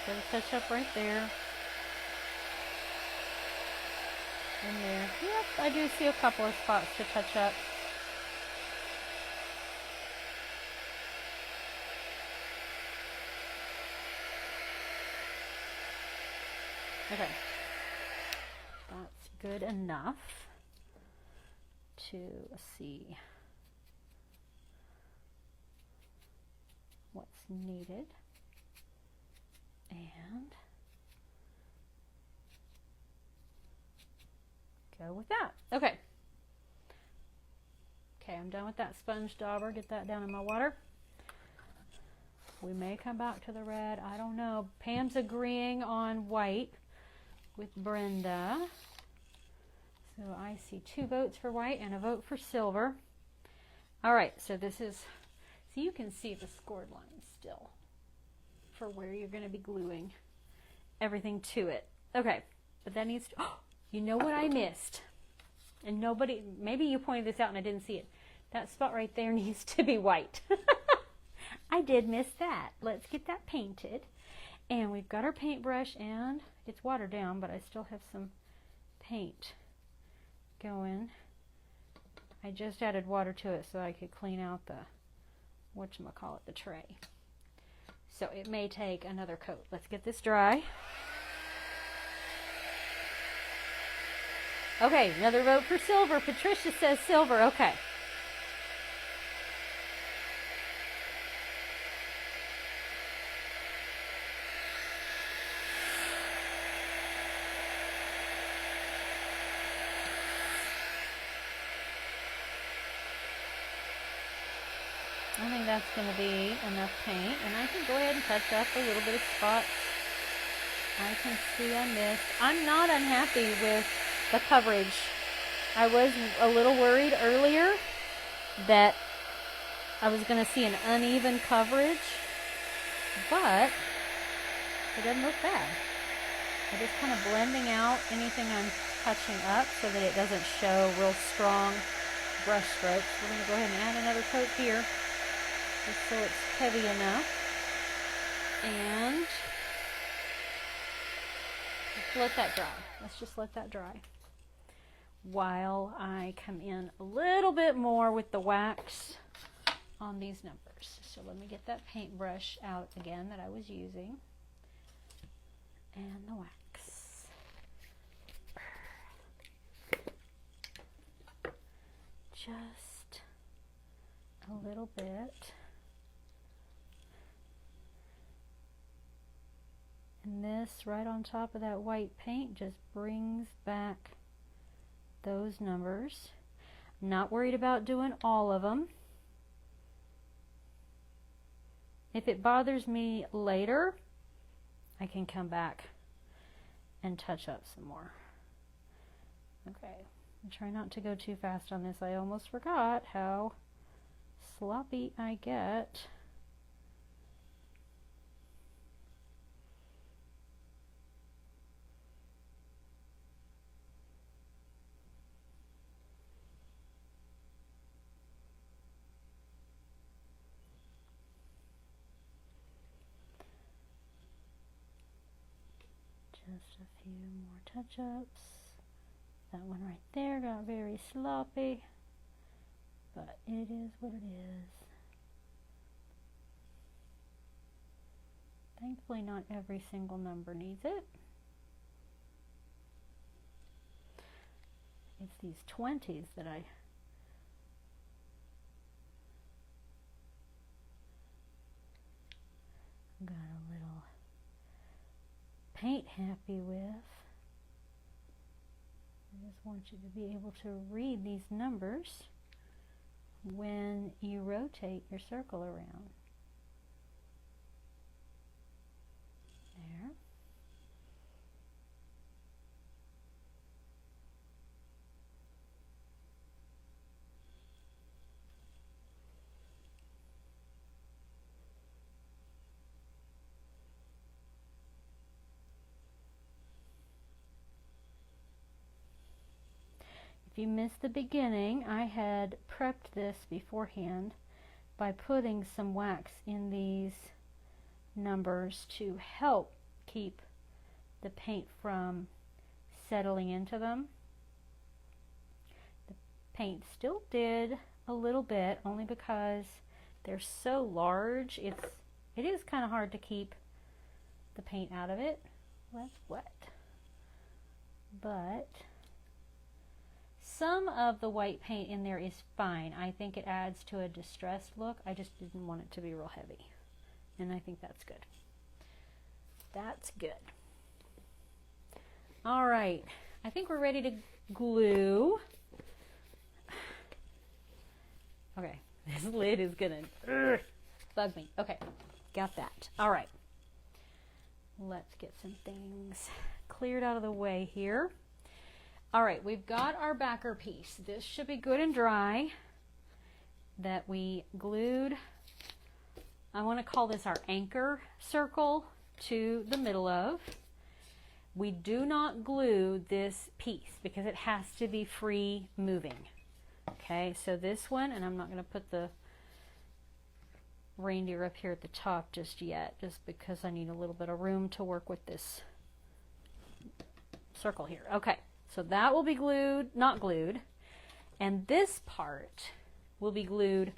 Got a touch up right there. And there. Yep, I do see a couple of spots to touch up. Okay, that's good enough to see what's needed, and go with that. Okay, I'm done with that sponge dauber. Get that down in my water. We may come back to the red. I don't know. Pam's agreeing on white with Brenda. So I see 2 votes for white and a vote for silver. All right, so this is, so you can see the scored lines still for where you're going to be gluing everything to it. Okay, but that needs to, oh, you know what I missed? And nobody, maybe you pointed this out and I didn't see it. That spot right there needs to be white. I did miss that. Let's get that painted. And we've got our paintbrush, and it's watered down, but I still have some paint going. I just added water to it so I could clean out the, whatchamacallit, the tray. So it may take another coat. Let's get this dry. Okay, another vote for silver. Patricia says silver. Okay. I think that's going to be enough paint, and I can go ahead and touch up a little bit of spots I can see I missed. I'm not unhappy with the coverage. I was a little worried earlier that I was going to see an uneven coverage, but it doesn't look bad. I'm just kind of blending out anything I'm touching up so that it doesn't show real strong brush strokes. We're going to go ahead and add another coat here, just so it's heavy enough. And let's let that dry. Let's just let that dry while I come in a little bit more with the wax on these numbers. So let me get that paintbrush out again that I was using, and the wax. Just a little bit. And this right on top of that white paint just brings back those numbers. Not worried about doing all of them. If it bothers me later, I can come back and touch up some more. Okay, try not to go too fast on this. I almost forgot how sloppy I get. Just a few more touch-ups. That one right there got very sloppy, but it is what it is. Thankfully, not every single number needs it. It's these 20s that I got a little paint happy with. I just want you to be able to read these numbers when you rotate your circle around. There. If you missed the beginning, I had prepped this beforehand by putting some wax in these numbers to help keep the paint from settling into them. The paint still did a little bit, only because they're so large. It is kind of hard to keep the paint out of it. Well, that's wet. But some of the white paint in there is fine. I think it adds to a distressed look. I just didn't want it to be real heavy. And I think that's good. That's good. All right. I think we're ready to glue. Okay. This lid is going to bug me. Okay. Got that. All right. Let's get some things cleared out of the way here. All right, we've got our backer piece. This should be good and dry that we glued. I want to call this our anchor circle to the middle of. We do not glue this piece because it has to be free moving. Okay, so this one, and I'm not going to put the reindeer up here at the top just yet, just because I need a little bit of room to work with this circle here. Okay. So that will be glued, not glued, and this part will be glued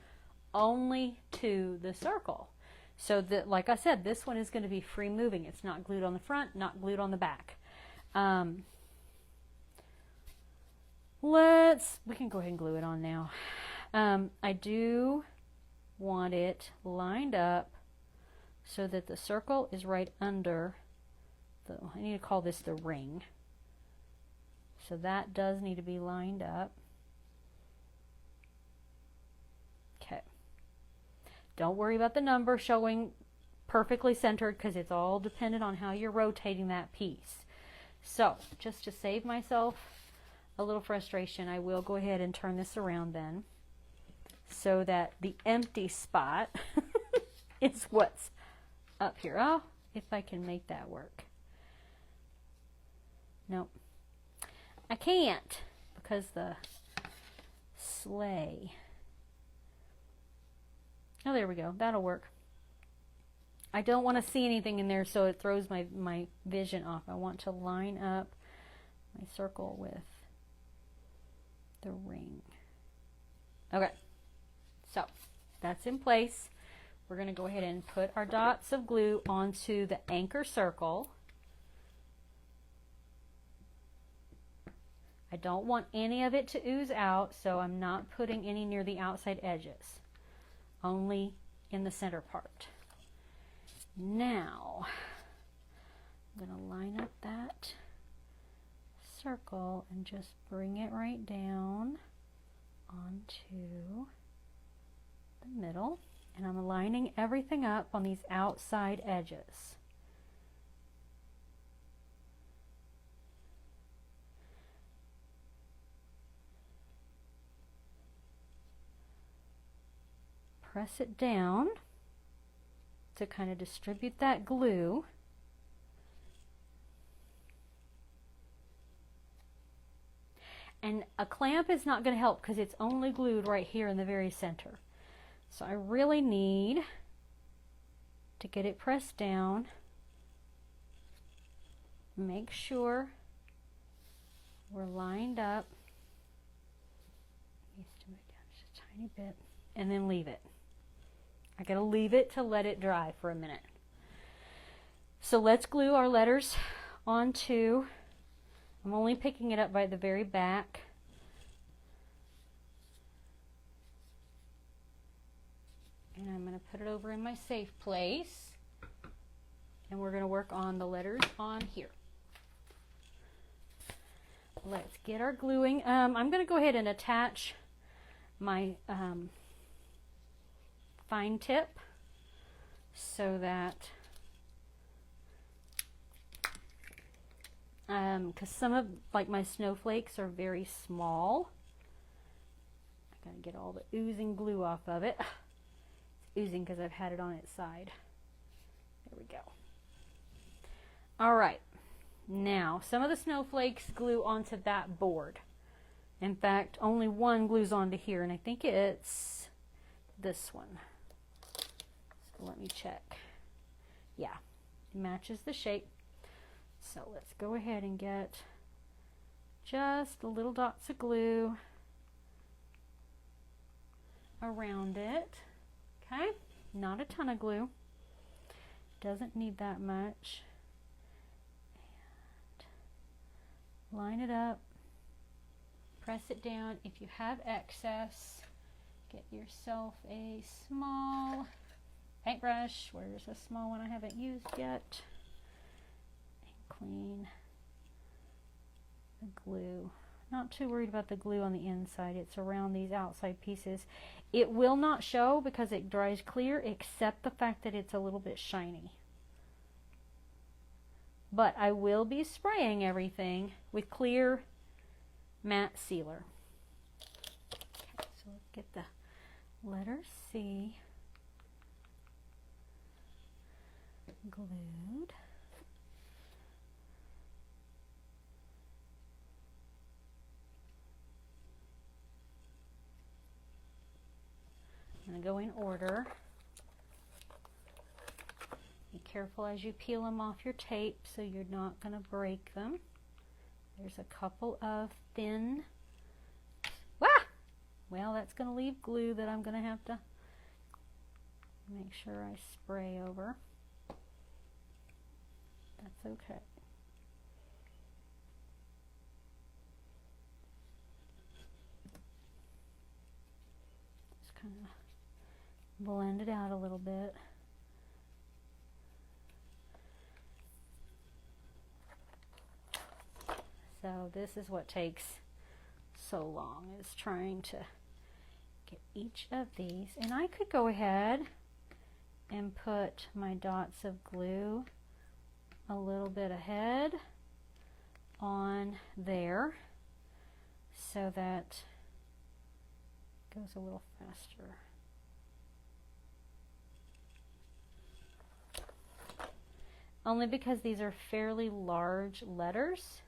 only to the circle. So that, like I said, this one is going to be free moving. It's not glued on the front, not glued on the back. We can go ahead and glue it on now. I do want it lined up so that the circle is right under I need to call this the ring. So that does need to be lined up. Okay. Don't worry about the number showing perfectly centered because it's all dependent on how you're rotating that piece. So just to save myself a little frustration, I will go ahead and turn this around then so that the empty spot is what's up here. Oh, if I can make that work. Nope. I can't because the sleigh. Oh, there we go. That'll work. I don't want to see anything in there so it throws my vision off. I want to line up my circle with the ring. Okay. So that's in place. We're going to go ahead and put our dots of glue onto the anchor circle. I don't want any of it to ooze out, so I'm not putting any near the outside edges, only in the center part. Now, I'm going to line up that circle and just bring it right down onto the middle, and I'm lining everything up on these outside edges. Press it down to kind of distribute that glue. And a clamp is not going to help because it's only glued right here in the very center. So I really need to get it pressed down. Make sure we're lined up. Needs to move down just a tiny bit, and then leave it. I gotta leave it to let it dry for a minute. So let's glue our letters onto. I'm only picking it up by the very back. And I'm going to put it over in my safe place. And we're going to work on the letters on here. Let's get our gluing. I'm going to go ahead and attach my fine tip so that because some of like my snowflakes are very small. I gotta get all the oozing glue off of it. It's oozing because I've had it on its side. There we go. All right, now some of the snowflakes glue onto that board. In fact, only one glues onto here, and I think it's this one. So let me check. Yeah, it matches the shape. So let's go ahead and get just the little dots of glue around it. Okay, not a ton of glue. Doesn't need that much. And line it up. Press it down. If you have excess, get yourself a small paintbrush. Where's a small one I haven't used yet? Clean the glue. Not too worried about the glue on the inside. It's around these outside pieces. It will not show because it dries clear, except the fact that it's a little bit shiny. But I will be spraying everything with clear matte sealer. Okay, so let's get the letter C glued. I'm going to go in order. Be careful as you peel them off your tape so you're not going to break them. There's a couple of thin, well, that's going to leave glue that I'm going to have to make sure I spray over. That's okay. Just kind of blend it out a little bit. So this is what takes so long, is trying to get each of these. And I could go ahead and put my dots of glue a little bit ahead on there so that it goes a little faster. Only because these are fairly large letters.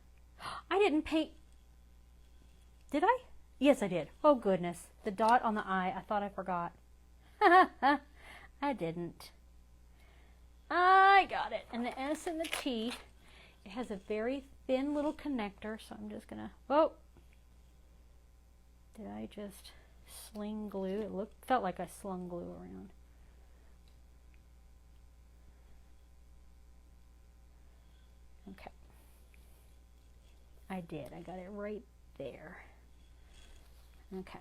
I didn't paint. Did I? Yes, I did. Oh, goodness. The dot on the I thought I forgot. I didn't. I got it. And the S and the T, it has a very thin little connector, so I'm just going to, whoa. Did I just sling glue? It felt like I slung glue around. Okay. I did. I got it right there. Okay.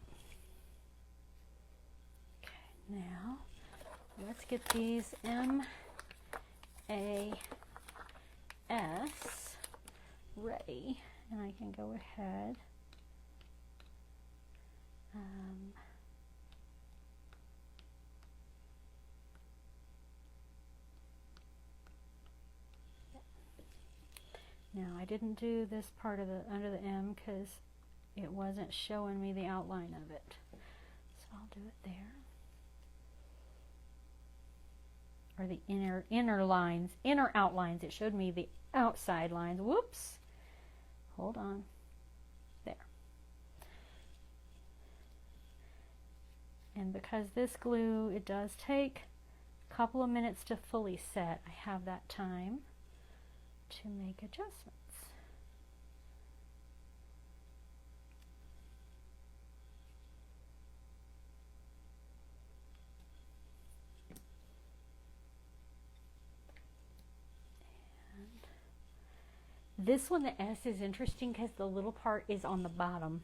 Okay, now let's get these MAS ready, and I can go ahead Um, Now I didn't do this part of the under the M because it wasn't showing me the outline of it. So I'll do it there. Or the inner lines, inner outlines. It showed me the outside lines. Whoops. Hold on. There. And because this glue, it does take a couple of minutes to fully set, I have that time to make adjustments. And this one, the S, is interesting because the little part is on the bottom.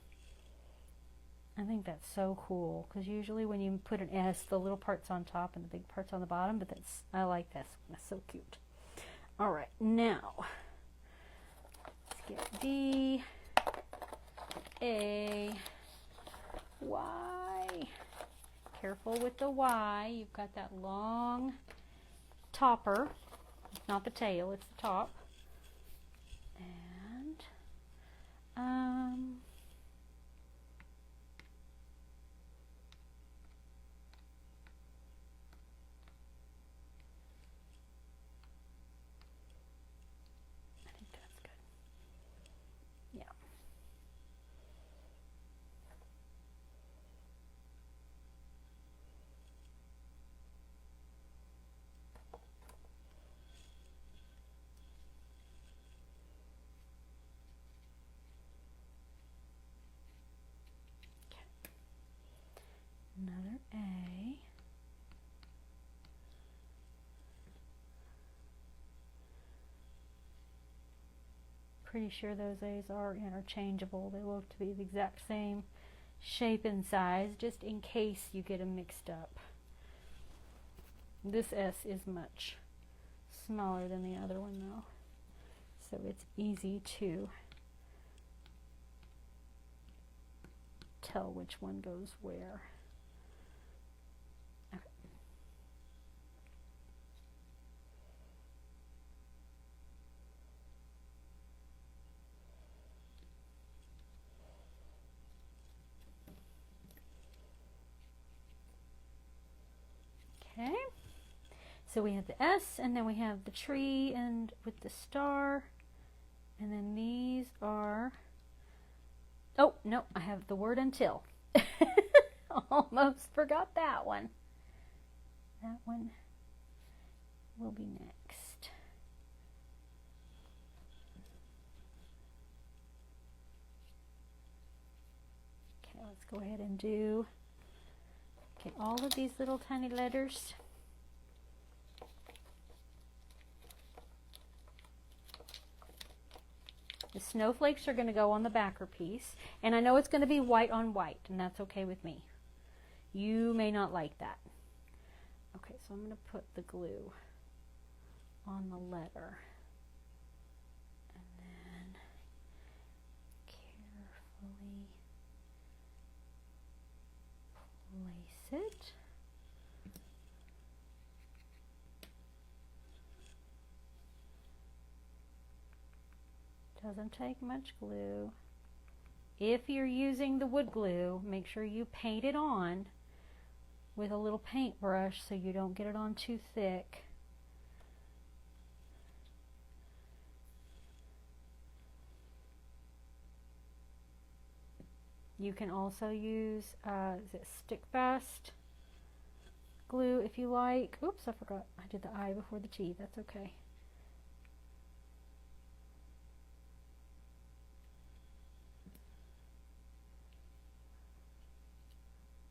I think that's so cool because usually when you put an S, the little part's on top and the big part's on the bottom, but I like this one. That's so cute. All right, now let's get D, A, Y. Careful with the Y. You've got that long topper. It's not the tail, it's the top. And another A. Pretty sure those A's are interchangeable. They look to be the exact same shape and size, just in case you get them mixed up. This S is much smaller than the other one though, so it's easy to tell which one goes where. Okay, so we have the S, and then we have the tree and with the star, and then these are, oh no, I have the word until. Almost forgot that one. That one will be next. Okay, let's go ahead and do all of these little tiny letters. The snowflakes are going to go on the backer piece, and I know it's going to be white on white, and that's okay with me. You may not like that. Okay, so I'm going to put the glue on the letter, and then carefully place it. Doesn't take much glue. If you're using the wood glue, make sure you paint it on with a little paintbrush so you don't get it on too thick. You can also use is it stick fast glue if you like. Oops, I forgot. I did the I before the T. That's okay.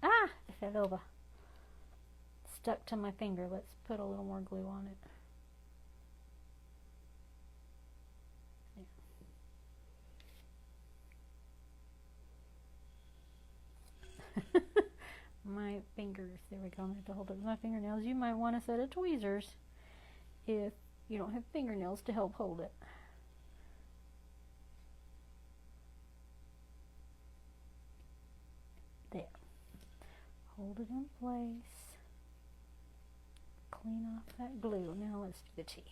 Ah, it fell over. Stuck to my finger. Let's put a little more glue on it. My fingers, there we go. I'm going to have to hold it with my fingernails. You might want a set of tweezers if you don't have fingernails to help hold it. There. hold it in place. Clean off that glue. Now let's do the tea.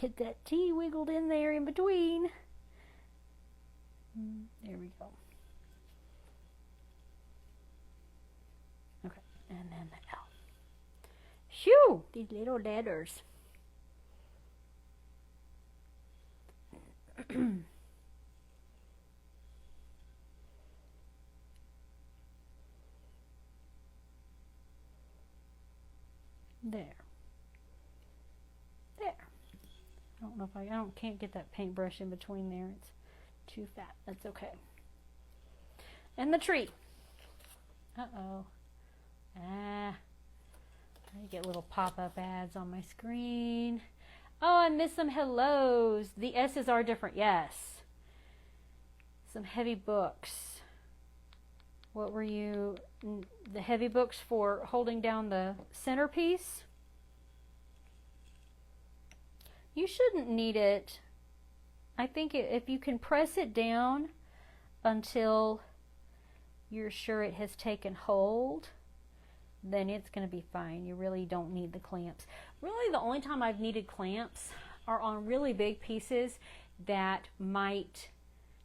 Get that tea wiggled in there in between. There we go. Okay, and then the L. Shoo! These little letters. There. I don't know if I can't get that paintbrush in between there. It's too fat. That's okay. And the tree. Uh-oh. I get little pop-up ads on my screen. Oh, I missed some hellos. The S's are different. Yes. Some heavy books. What were you? The heavy books for holding down the centerpiece? You shouldn't need it. I think if you can press it down until you're sure it has taken hold, then it's going to be fine. You really don't need the clamps. Really, the only time I've needed clamps are on really big pieces that might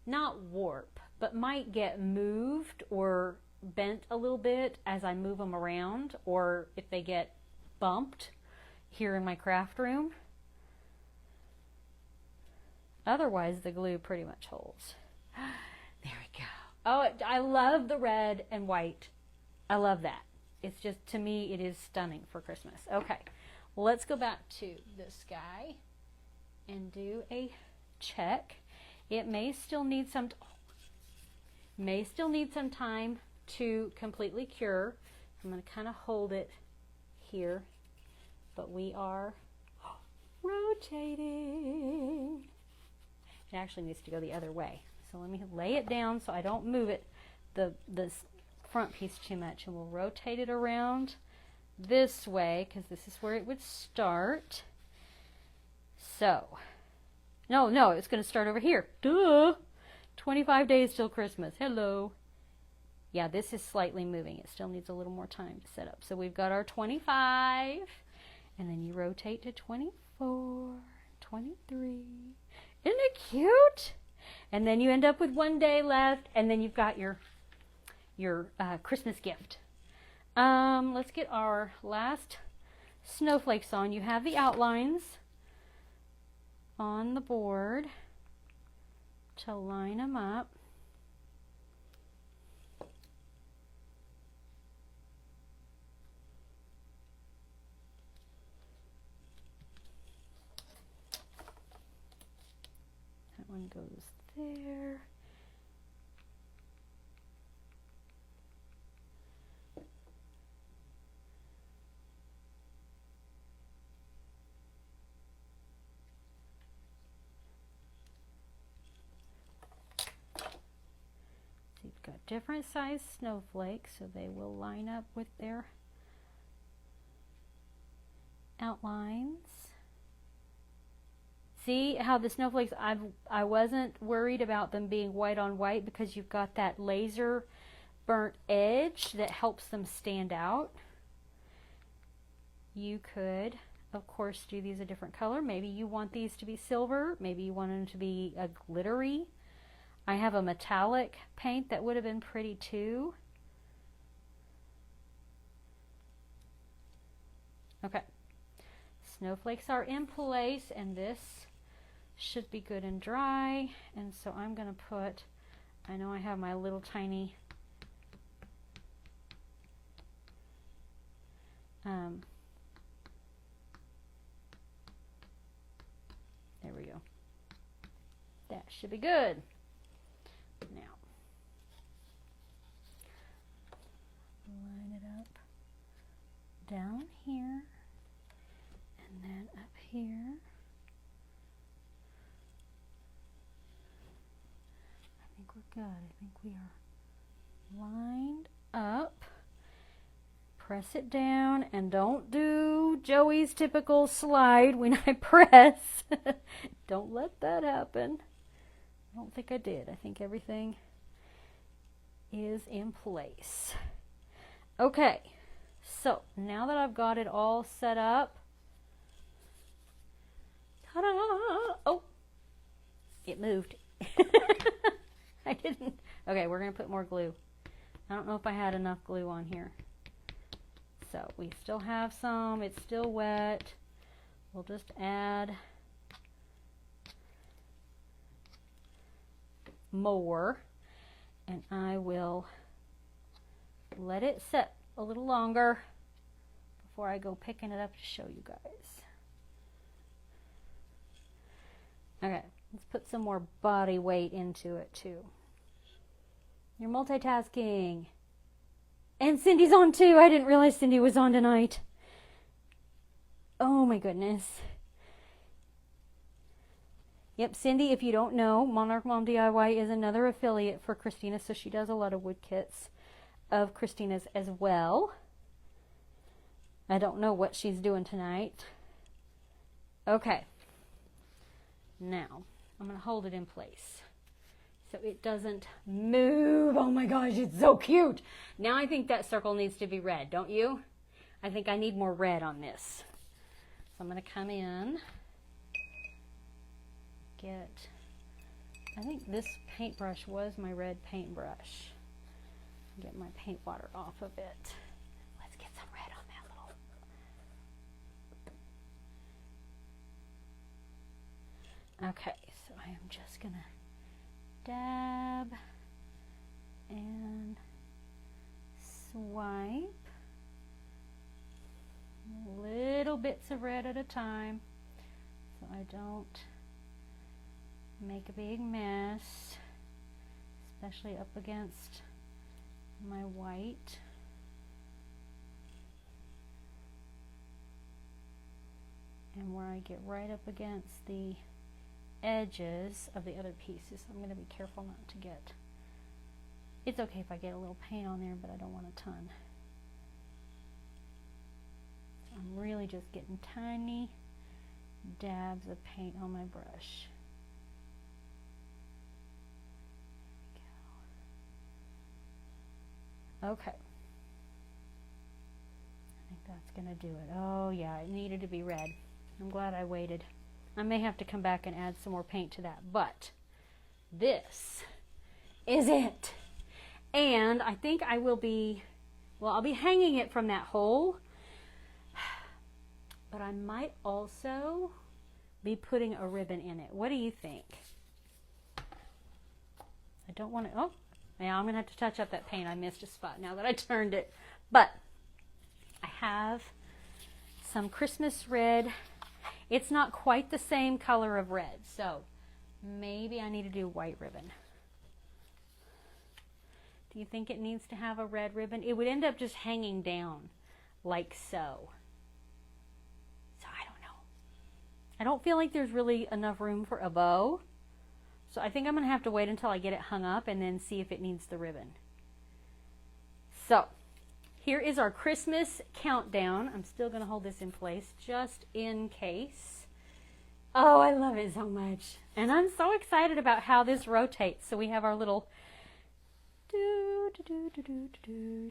not warp, but might get moved or bent a little bit as I move them around, or if they get bumped here in my craft room. Otherwise, the glue pretty much holds. There we go. Oh, I love the red and white. I love that. It's just, to me, it is stunning for Christmas. Okay, well, let's go back to this guy and do a check. It may still need some time to completely cure. I'm going to kind of hold it here, but we are rotating. It actually needs to go the other way. So let me lay it down so I don't move it, the front piece too much, and we'll rotate it around this way because this is where it would start. So, no, it's going to start over here. Duh! 25 days till Christmas. Hello. Yeah, this is slightly moving. It still needs a little more time to set up. So we've got our 25, and then you rotate to 24, 23. Isn't it cute? And then you end up with 1 day left, and then you've got your Christmas gift. Let's get our last snowflakes on. You have the outlines on the board to line them up. That one goes there. So you've got different size snowflakes, so they will line up with their outlines. See how the snowflakes, I wasn't worried about them being white on white because you've got that laser burnt edge that helps them stand out. You could, of course, do these a different color. Maybe you want these to be silver. Maybe you want them to be a glittery. I have a metallic paint that would have been pretty too. Okay. Snowflakes are in place, and this should be good and dry. And so I'm going to put, I know I have my little tiny there we go. That should be good. Now, line it up down here and then up here. I think we're good. I think we are lined up press it down, and don't do Joey's typical slide when I press. Don't let that happen. I don't think I did. I think everything is in place. Okay, so now that I've got it all set up, ta-da! Oh, it moved. I didn't. Okay, we're going to put more glue. I don't know if I had enough glue on here. So we still have some. It's still wet. We'll just add more, and I will let it set a little longer before I go picking it up to show you guys. Okay, let's put some more body weight into it too. You're multitasking. And Cindy's on too. I didn't realize Cindy was on tonight. Oh my goodness. Yep, Cindy, if you don't know, Monarch Mom DIY is another affiliate for Christina, so she does a lot of wood kits of Christina's as well. I don't know what she's doing tonight. Okay. Now, I'm going to hold it in place so it doesn't move. Oh my gosh, it's so cute. Now I think that circle needs to be red, don't you? I think I need more red on this. So I'm going to come in, I think this paintbrush was my red paintbrush. Get my paint water off of it. Let's get some red on that little. Okay, so I am just going to dab and swipe little bits of red at a time so I don't make a big mess, especially up against my white. And where I get right up against the edges of the other pieces, I'm going to be careful not to get, it's okay if I get a little paint on there, but I don't want a ton. So I'm really just getting tiny dabs of paint on my brush. Okay, I think that's going to do it. Oh yeah, it needed to be red. I'm glad I waited. I may have to come back and add some more paint to that, but this is it. And I think I will be, well, I'll be hanging it from that hole, but I might also be putting a ribbon in it. What do you think? I don't want to, oh. Now I'm going to have to touch up that paint. I missed a spot now that I turned it. But I have some Christmas red. It's not quite the same color of red, so maybe I need to do white ribbon. Do you think it needs to have a red ribbon? It would end up just hanging down like so. So I don't know. I don't feel like there's really enough room for a bow. So I think I'm going to have to wait until I get it hung up and then see if it needs the ribbon. So here is our Christmas countdown. I'm still going to hold this in place just in case. Oh, I love it so much. And I'm so excited about how this rotates. So we have our little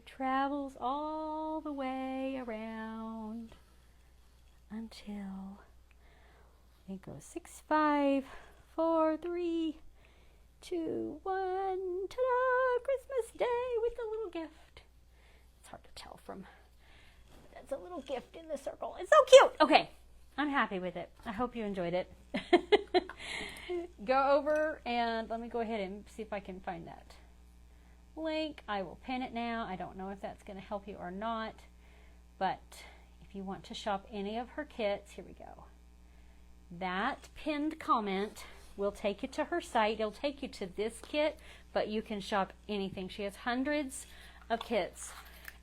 travels all the way around until it goes 6, 5, 4, 3, 2, 1. Ta-da! Christmas Day with a little gift. It's hard to tell from, that's a little gift in the circle. It's so cute. Okay, I'm happy with it. I hope you enjoyed it. Go over and let me go ahead and see if I can find that link. I will pin it now. I don't know if that's going to help you or not, but if you want to shop any of her kits, here we go. That pinned comment will take you to her site. It'll take you to this kit, but you can shop anything. She has hundreds of kits,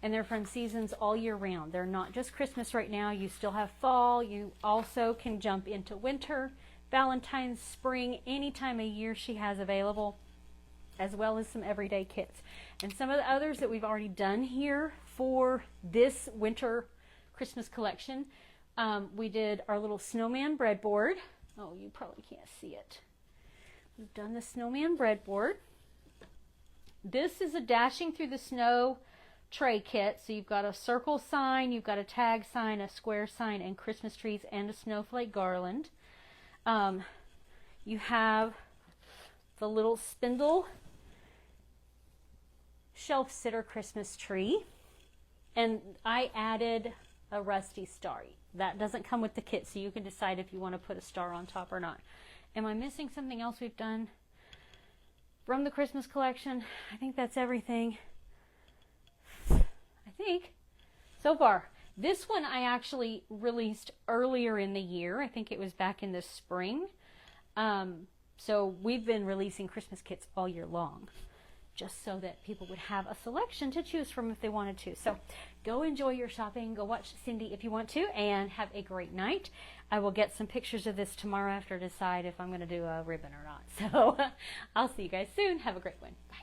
and they're from seasons all year round. They're not just Christmas right now. You still have fall. You also can jump into winter, Valentine's, spring, any time of year she has available, as well as some everyday kits. And some of the others that we've already done here for this winter Christmas collection, we did our little snowman breadboard. Oh, you probably can't see it. We've done the snowman breadboard. This is a Dashing Through the Snow tray kit. So you've got a circle sign, you've got a tag sign, a square sign, and Christmas trees and a snowflake garland. You have the little spindle shelf sitter Christmas tree, and I added a rusty star. That doesn't come with the kit, so you can decide if you want to put a star on top or not. Am I missing something else we've done from the Christmas collection? I think that's everything. I think so far. This one I actually released earlier in the year. I think it was back in the spring. So we've been releasing Christmas kits all year long, just so that people would have a selection to choose from if they wanted to. So go enjoy your shopping. Go watch Cindy if you want to, and have a great night. I will get some pictures of this tomorrow after I decide if I'm going to do a ribbon or not. So I'll see you guys soon. Have a great one. Bye.